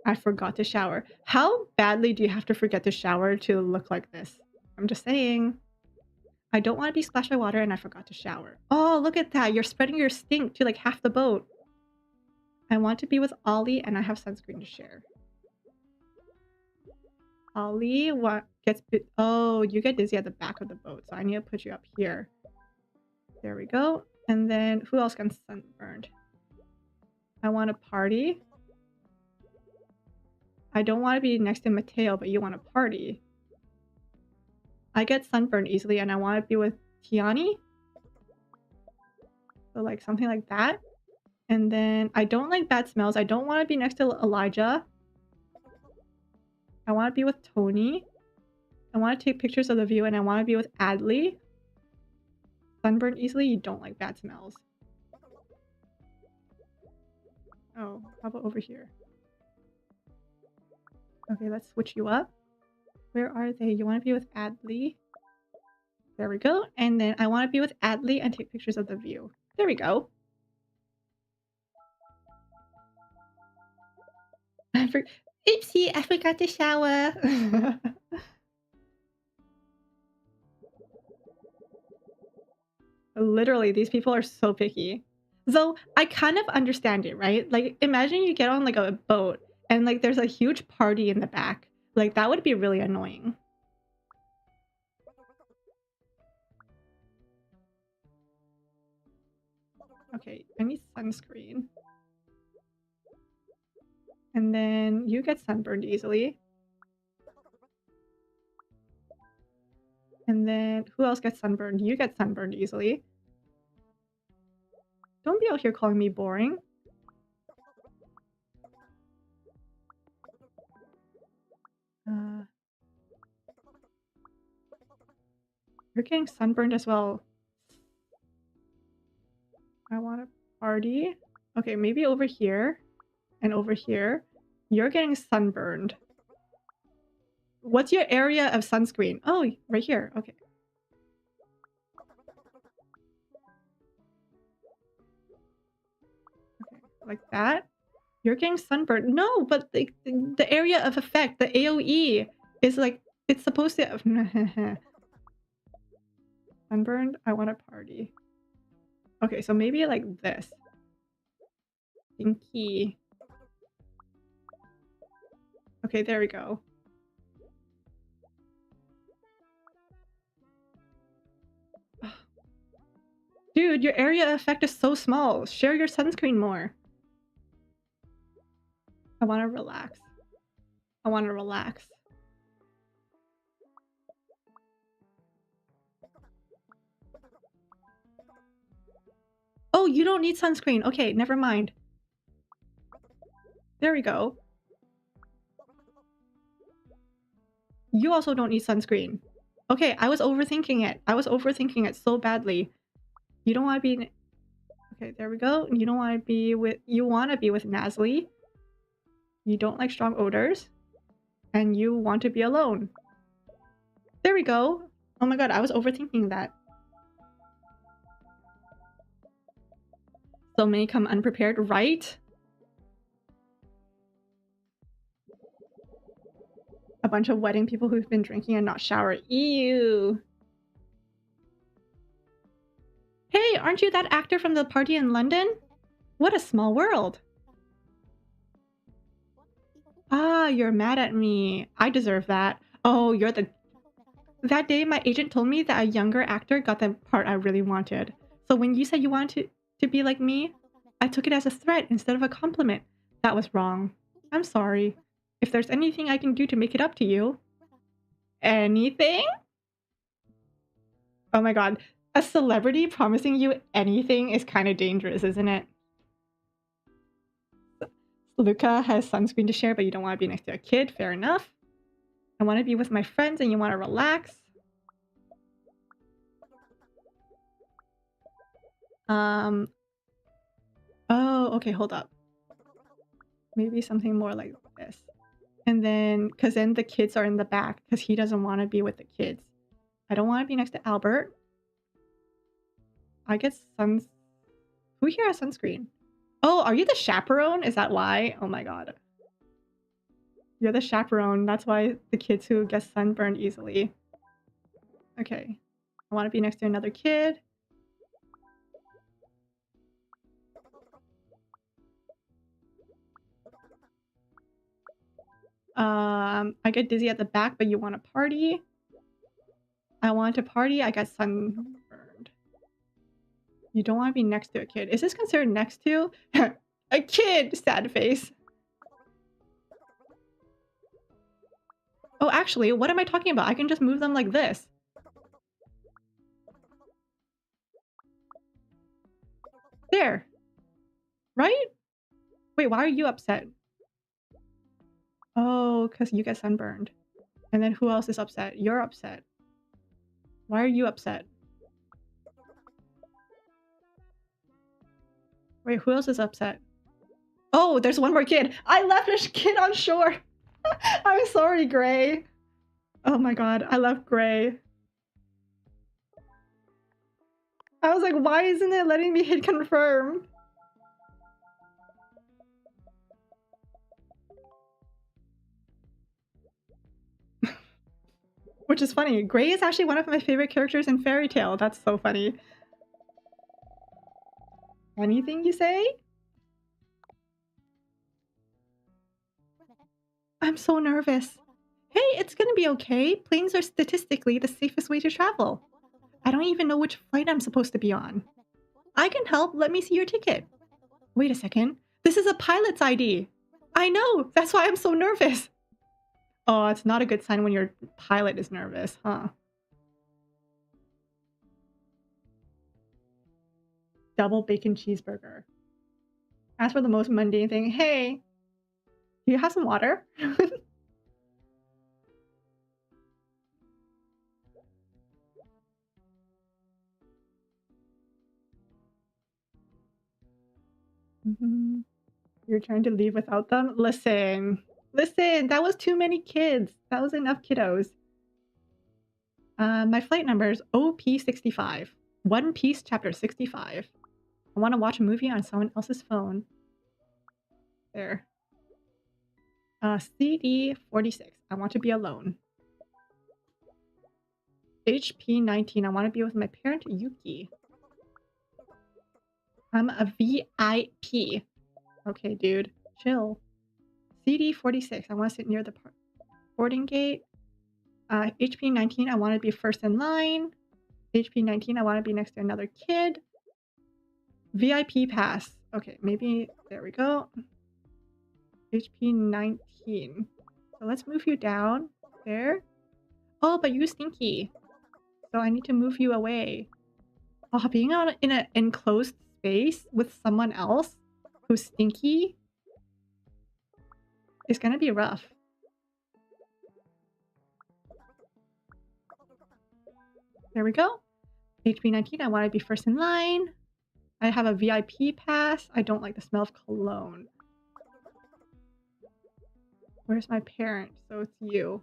I forgot to shower. How badly do you have to forget to shower to look like this? I'm just saying. I don't want to be splashed by water and I forgot to shower. Oh, look at that. You're spreading your stink to like half the boat. I want to be with Ollie and I have sunscreen to share. Ollie gets oh, you get dizzy at the back of the boat, so I need to put you up here. There we go. And then who else gets sunburned? I want to party. I don't want to be next to Mateo, but you want to party. I get sunburned easily and I want to be with Tiani. So like something like that. And then I don't like bad smells. I don't want to be next to Elijah. I want to be with Tony. I want to take pictures of the view and I want to be with Adley. Sunburned easily, you don't like bad smells. Oh, how about over here? Okay, let's switch you up. Where are they? You want to be with Adley? There we go. And then I want to be with Adley and take pictures of the view. There we go. Oopsie, I forgot to shower. Literally, these people are so picky. Though, I kind of understand it, right? Like, imagine you get on, like, a boat, and, like, there's a huge party in the back. Like, that would be really annoying. Okay, I need sunscreen. And then you get sunburned easily. And then who else gets sunburned? You get sunburned easily. Don't be out here calling me boring. You're getting sunburned as well. I want to party. Okay, maybe over here and over here. You're getting sunburned. What's your area of sunscreen? Oh, right here. Okay. Okay, like that. You're getting sunburned. No, but the area of effect, the AoE, is like, it's supposed to... Sunburned? I want to party. Okay, so maybe like this. Pinky. Okay, there we go. Dude, your area of effect is so small. Share your sunscreen more. I want to relax. I want to relax. Oh, you don't need sunscreen. Okay, never mind. There we go. You also don't need sunscreen. Okay, I was overthinking it. I was overthinking it so badly. You don't want to be... Okay, there we go. You don't want to be with... You want to be with Nasli. You don't like strong odors. And you want to be alone. There we go. Oh my god, I was overthinking that. So many come unprepared, right? A bunch of wedding people who've been drinking and not shower. Ew. Hey, aren't you that actor from the party in London? What a small world. Ah, you're mad at me. I deserve that. Oh, you're the... That day, my agent told me that a younger actor got the part I really wanted. So when you said you wanted to be like me, I took it as a threat instead of a compliment. That was wrong. I'm sorry. If there's anything I can do to make it up to you... Anything? Oh my god. A celebrity promising you anything is kind of dangerous, isn't it? Luca has sunscreen to share, but you don't want to be next to a kid. Fair enough. I want to be with my friends and you want to relax. Oh, okay, hold up. Maybe something more like this. And then, because then the kids are in the back, because he doesn't want to be with the kids. I don't want to be next to Albert. I get Who here has sunscreen? Oh, are you the chaperone? Is that why? Oh my god. You're the chaperone. That's why the kids who get sunburned easily. Okay. I want to be next to another kid. I get dizzy at the back, but you want to party. I want to party. I got sunburned. You don't want to be next to a kid. Is this considered next to? A kid! Sad face. Oh, actually, what am I talking about? I can just move them like this. There. Right? Wait, why are you upset? Oh, because you get sunburned. And then who else is upset? You're upset. Why are you upset? Wait, who else is upset? Oh, there's one more kid. I left a kid on shore. I'm sorry, Gray. Oh my god, I left Gray. I was like, why isn't it letting me hit confirm? Which is funny. Gray is actually one of my favorite characters in Fairy Tail. That's so funny. Anything you say? I'm so nervous. Hey, it's gonna be okay. Planes are statistically the safest way to travel. I don't even know which flight I'm supposed to be on. I can help. Let me see your ticket. Wait a second. This is a pilot's ID. I know. That's why I'm so nervous. Oh, it's not a good sign when your pilot is nervous, huh? Double bacon cheeseburger. As for the most mundane thing, hey, do you have some water? You're trying to leave without them? Listen, that was too many kids. That was enough kiddos. My flight number is OP65. One Piece chapter 65. I want to watch a movie on someone else's phone. There. CD 46. I want to be alone. HP 19. I want to be with my parent Yuki. I'm a VIP. Okay, dude. Chill. CD 46. I want to sit near the boarding gate. HP 19. I want to be first in line. HP 19. I want to be next to another kid. VIP pass. Okay, maybe there we go. HP 19. So let's move you down. There. Oh, but you stinky. So I need to move you away. Oh, being out in an enclosed space with someone else who's stinky is gonna be rough. There we go. HP 19, I want to be first in line. I have a VIP pass. I don't like the smell of cologne. Where's my parent? So it's you.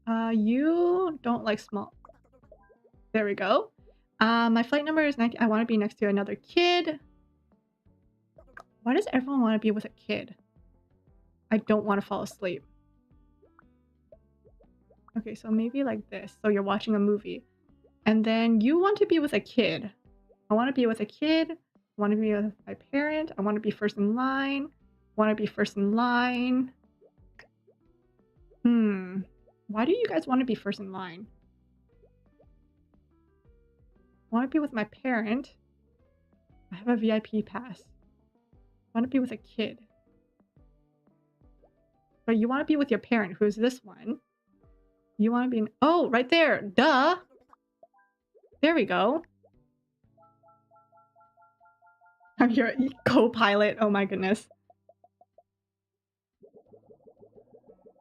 You don't like small. There we go. My flight number is 19. I want to be next to another kid. Why does everyone want to be with a kid? I don't want to fall asleep. Okay, so maybe like this. So you're watching a movie. And then you want to be with a kid. I want to be with a kid. I want to be with my parent. I want to be first in line. I want to be first in line. Why do you guys want to be first in line? I want to be with my parent. I have a VIP pass. I want to be with a kid. But you want to be with your parent, who's this one. You want to be in... Oh, right there. Duh. There we go. I'm your co-pilot. Oh my goodness.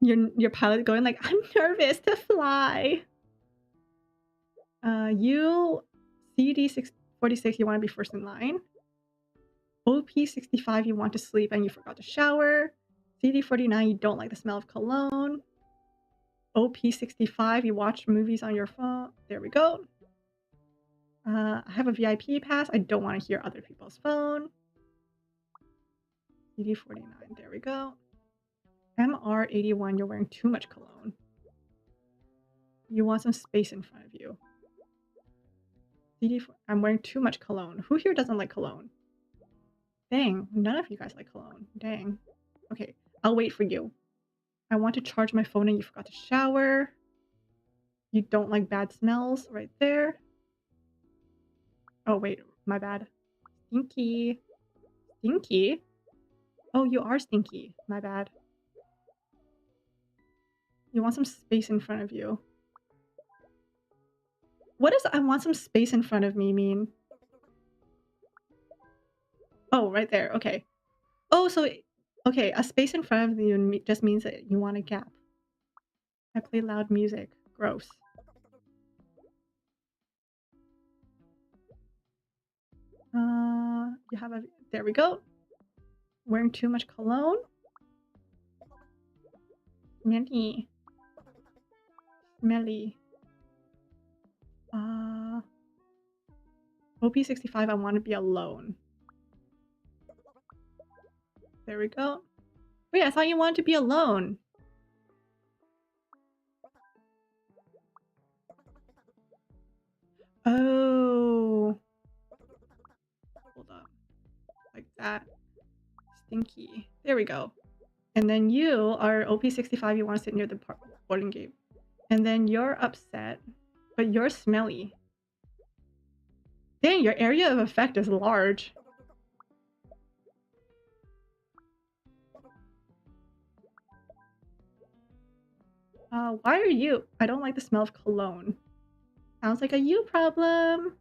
Your pilot going like, I'm nervous to fly. You CD 46, you want to be first in line. OP 65, you want to sleep and you forgot to shower. CD 49, you don't like the smell of cologne. OP 65, you watch movies on your phone. There we go. I have a VIP pass. I don't want to hear other people's phone. CD 49, there we go. MR 81, you're wearing too much cologne. You want some space in front of you. CD 4, I'm wearing too much cologne. Who here doesn't like cologne? Dang, none of you guys like cologne. Dang. Okay, I'll wait for you. I want to charge my phone and you forgot to shower. You don't like bad smells right there. Oh, wait, my bad. Stinky. Stinky? Oh, you are stinky. My bad. You want some space in front of you. What does I want some space in front of me mean? Oh, right there. Okay. Oh, so okay, a space in front of you just means that you want a gap. I play loud music. Gross. You have a... There we go. Wearing too much cologne? Smelly. Smelly. OP65, I want to be alone. There we go. Wait, I thought you wanted to be alone. Oh. Hold up. Like that. Stinky. There we go. And then you are OP65, you want to sit near the boarding gate. And then you're upset, but you're smelly. Dang, your area of effect is large. Why are you? I don't like the smell of cologne. Sounds like a you problem.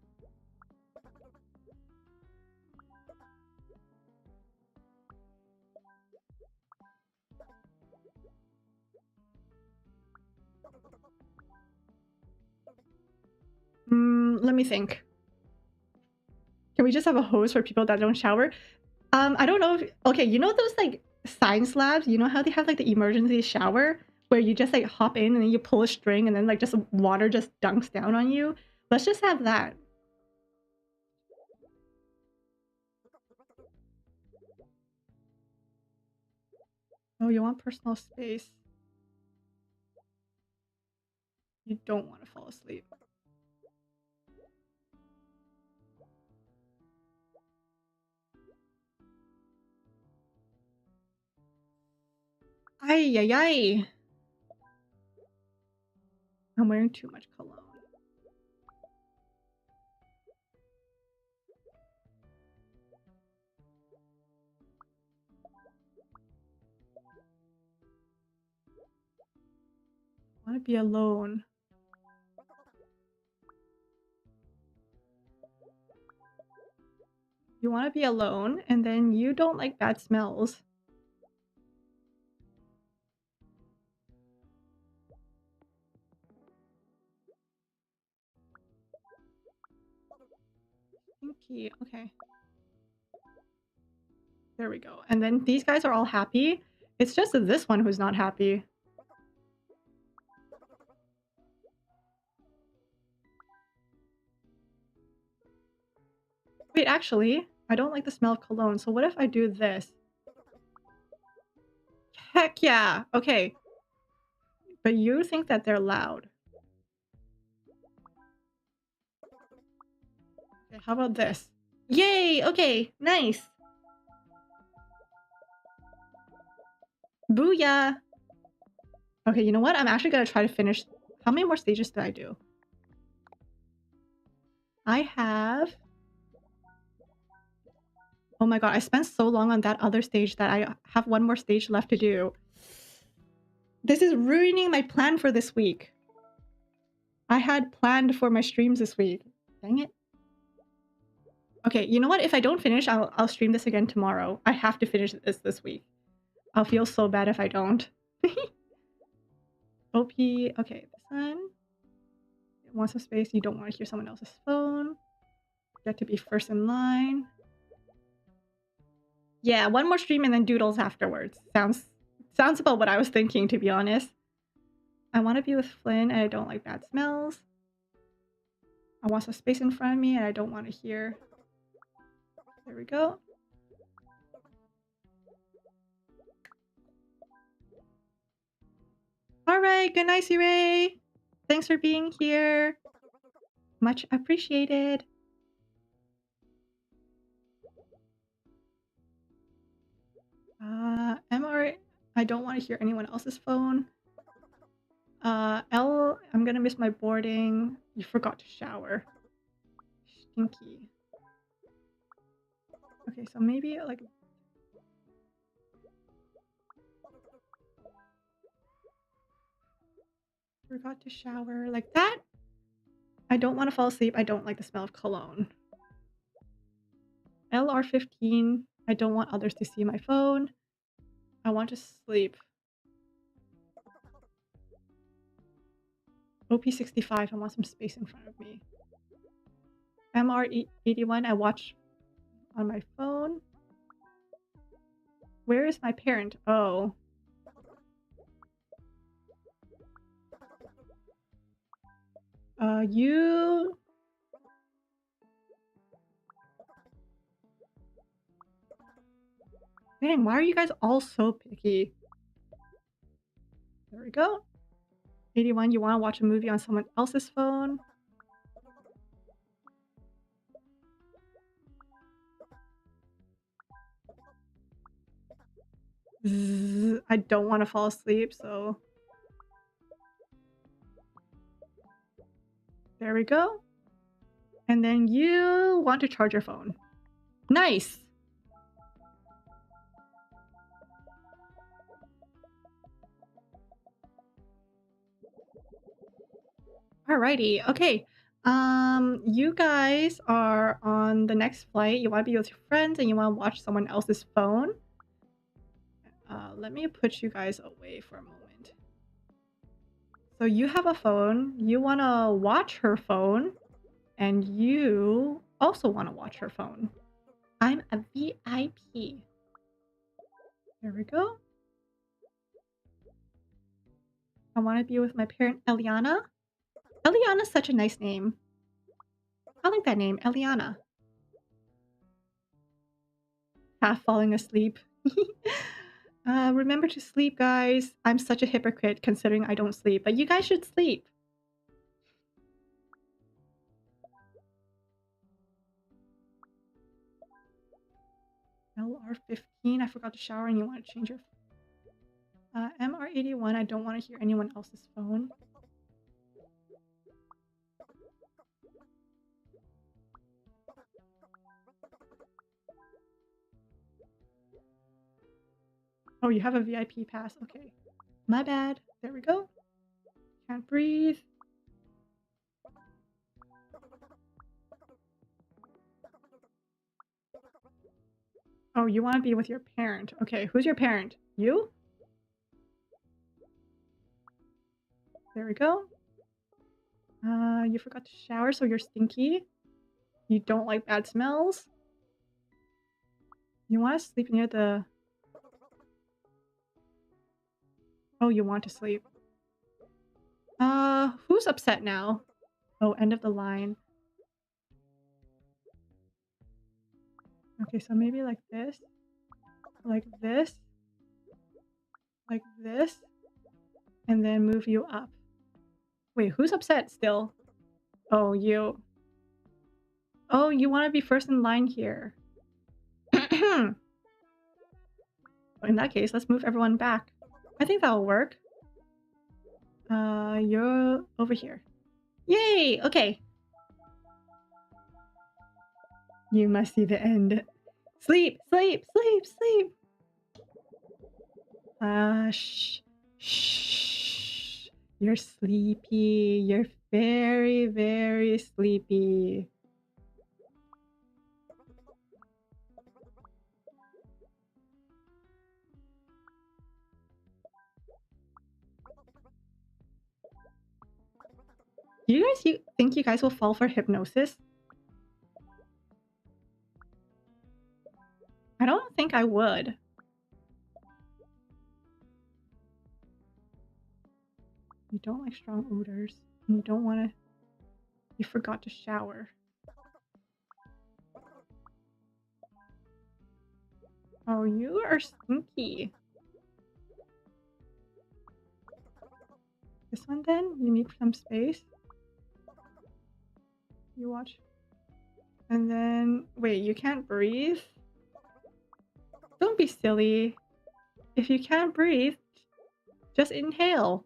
Let me think. Can we just have a hose for people that don't shower? I don't know if... Okay, you know those like science labs? You know how they have like the emergency shower? Where you just like hop in and then you pull a string and then like just water just dunks down on you? Let's just have that. Oh, you want personal space. You don't want to fall asleep. Ay, ay, ay. I'm wearing too much cologne. I want to be alone. You want to be alone, and then you don't like bad smells. Stinky. Okay. There we go. And then these guys are all happy. It's just this one who's not happy. Wait, actually, I don't like the smell of cologne, so what if I do this? Heck yeah! Okay. But you think that they're loud. Okay, how about this? Yay! Okay, nice! Booyah! Okay, you know what? I'm actually gonna try to finish... How many more stages did I do? I have... Oh my god, I spent so long on that other stage that I have one more stage left to do. This is ruining my plan for this week. I had planned for my streams this week. Dang it. Okay, you know what? If I don't finish, I'll stream this again tomorrow. I have to finish this week. I'll feel so bad if I don't. OP. Okay, this one. Want some space. You don't want to hear someone else's phone. Get to be first in line. Yeah, one more stream and then doodles afterwards. Sounds about what I was thinking, to be honest. I want to be with Flynn and I don't like bad smells. I want some space in front of me and I don't want to hear. There we go. Alright, good night, Ray. Thanks for being here. Much appreciated. MRA I don't want to hear anyone else's phone. L, I'm gonna miss my boarding. You forgot to shower. Stinky. Okay, so maybe like... Forgot to shower. Like that? I don't want to fall asleep. I don't like the smell of cologne. LR15. I don't want others to see my phone. I want to sleep. OP65. I want some space in front of me. MR81. I watch on my phone. Where is my parent? Oh. You... Dang, why are you guys all so picky? There we go. 81, you want to watch a movie on someone else's phone? Zzz, I don't want to fall asleep, so... There we go. And then you want to charge your phone. Nice! Alrighty, okay. You guys are on the next flight. You want to be with your friends and you want to watch someone else's phone. Let me put you guys away for a moment. So you have a phone. You want to watch her phone. And you also want to watch her phone. I'm a VIP. There we go. I want to be with my parent, Eliana. Eliana's such a nice name. I like that name, Eliana. Half falling asleep. Remember to sleep, guys. I'm such a hypocrite considering I don't sleep, but you guys should sleep. LR15, I forgot to shower and you want to change your... MR81, I don't want to hear anyone else's phone. Oh, you have a VIP pass. Okay. My bad. There we go. Can't breathe. Oh, you want to be with your parent. Okay, who's your parent? You? There we go. You forgot to shower, so you're stinky. You don't like bad smells. You want to sleep near the... Oh, you want to sleep. Who's upset now? Oh, end of the line. Okay, so maybe like this. Like this. Like this. And then move you up. Wait, who's upset still? Oh, you. Oh, you want to be first in line here. In that case, let's move everyone back. I think that'll work. You're over here. Yay! Okay. You must see the end. Sleep! Sleep! Sleep! Sleep! Shh. You're sleepy. You're very, very sleepy. Do you guys think you guys will fall for hypnosis? I don't think I would. You don't like strong odors. And you don't want to... You forgot to shower. Oh, you are stinky. This one then? You need some space? You watch. And then... Wait, you can't breathe? Don't be silly. If you can't breathe, just inhale.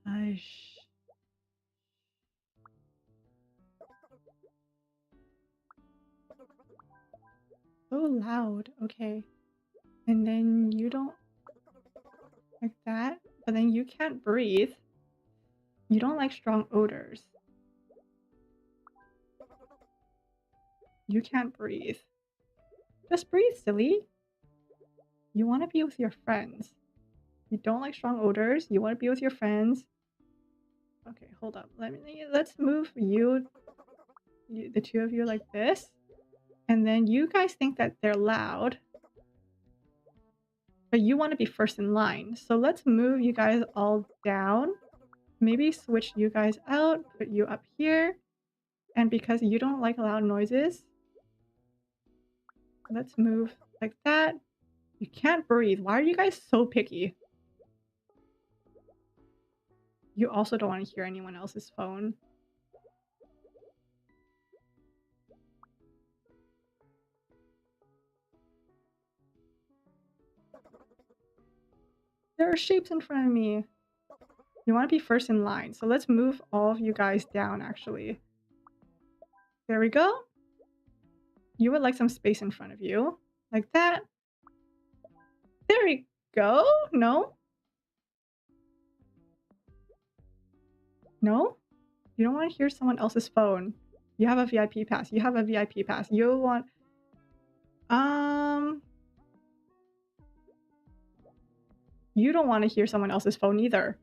Hush. So loud. Okay. And then you don't like that, but then you can't breathe. You don't like strong odors. You can't breathe. Just breathe, silly. You want to be with your friends. You don't like strong odors. You want to be with your friends. Okay, hold up. Let's move you, the two of you, like this. And then you guys think that they're loud. But you want to be first in line. So let's move you guys all down. Maybe switch you guys out, put you up here. And because you don't like loud noises, let's move like that. You can't breathe. Why are you guys so picky? You also don't want to hear anyone else's phone. There are shapes in front of me. You want to be first in line. So let's move all of you guys down, actually. There we go. You would like some space in front of you. Like that. There we go. No? No? You don't want to hear someone else's phone. You have a VIP pass. You have a VIP pass. You want... You don't want to hear someone else's phone either.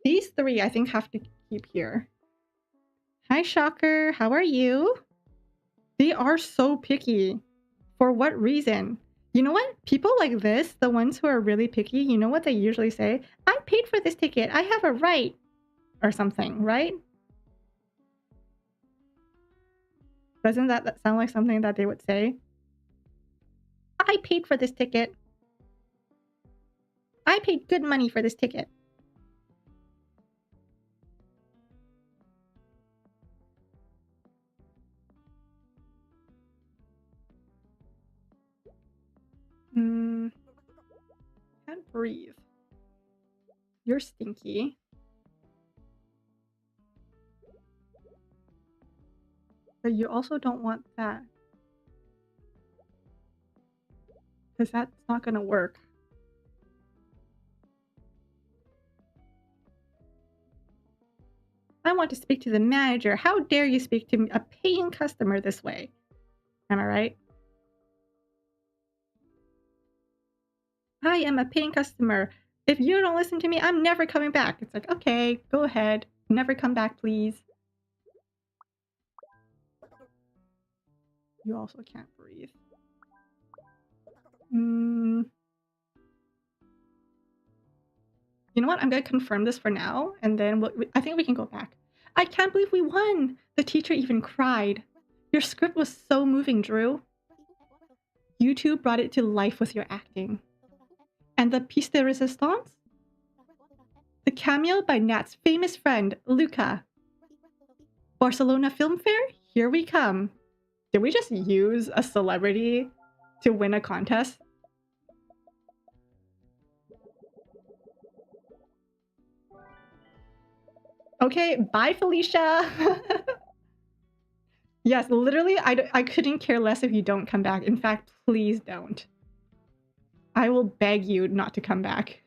These three, I think, have to keep here. Hi, Shocker. How are you? They are so picky. For what reason? You know what? People like this, the ones who are really picky, you know what they usually say? I paid for this ticket. I have a right. Or something, right? Doesn't that sound like something that they would say? I paid for this ticket. I paid good money for this ticket. Can't breathe. You're stinky. But you also don't want that. Because that's not gonna work. I want to speak to the manager. How dare you speak to a paying customer this way? Am I right? I am a paying customer. If you don't listen to me, I'm never coming back. It's like, okay, go ahead. Never come back, please. You also can't breathe. You know what? I'm going to confirm this for now, and then I think we can go back. I can't believe we won! The teacher even cried. Your script was so moving, Drew. You two brought it to life with your acting. And the piece de resistance? The cameo by Nat's famous friend, Luca. Barcelona Film Fair? Here we come. Did we just use a celebrity to win a contest? Okay, bye, Felicia. Yes, literally, I couldn't care less if you don't come back. In fact, please don't. I will beg you not to come back.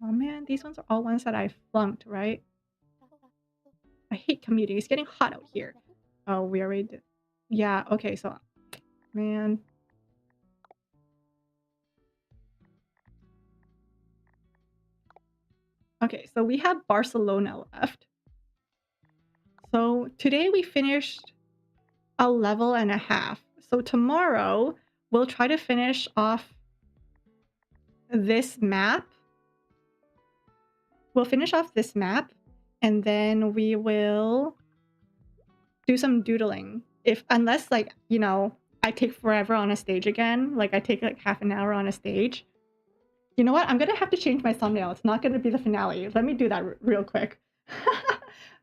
Oh man, these ones are all ones that I flunked, right? I hate commuting. It's getting hot out here. Oh, we already did. Yeah, okay, so... Man. Okay, so we have Barcelona left. So today we finished a level and a half. So tomorrow we'll try to finish off this map. We'll finish off this map and then we will do some doodling. Unless, like, you know, I take forever on a stage again, like I take like half an hour on a stage. You know what? I'm gonna have to change my thumbnail. It's not gonna be the finale. Let me do that real quick.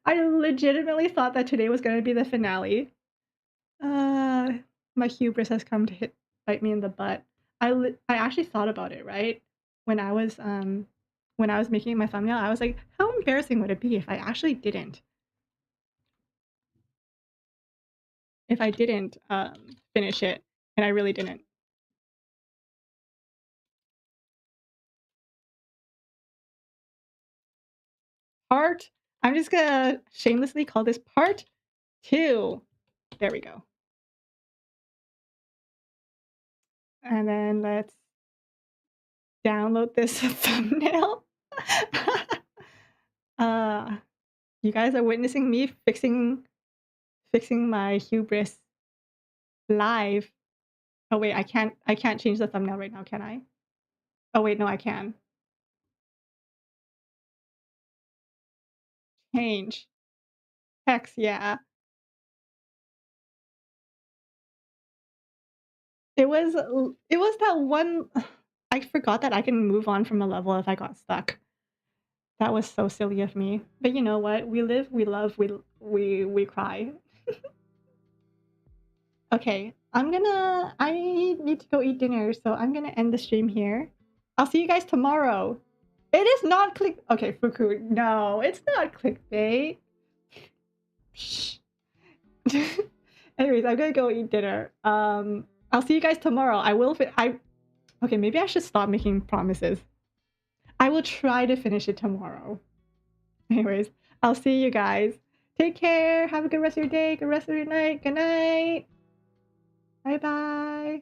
I legitimately thought that today was gonna be the finale. My hubris has come to bite me in the butt. I actually thought about it, right? When I was making my thumbnail, I was like, how embarrassing would it be if I actually didn't? If I didn't finish it, and I really didn't. I'm just gonna shamelessly call this part 2. There we go. And then let's download this thumbnail. You guys are witnessing me fixing my hubris live. Oh wait, I can't change the thumbnail right now, can I? Oh wait, no, I can. Change. Hex, yeah. It was that one. I forgot that I can move on from a level if I got stuck. That was so silly of me. But you know what? We live, we love, we cry. Okay, I need to go eat dinner, so I'm gonna end the stream here. I'll see you guys tomorrow. It is not click. Okay, Fuku, no, it's not clickbait. Anyways, I'm gonna go eat dinner. I'll see you guys tomorrow. Okay, maybe I should stop making promises. I will try to finish it tomorrow. Anyways, I'll see you guys. Take care. Have a good rest of your day. Good rest of your night. Good night. Bye bye.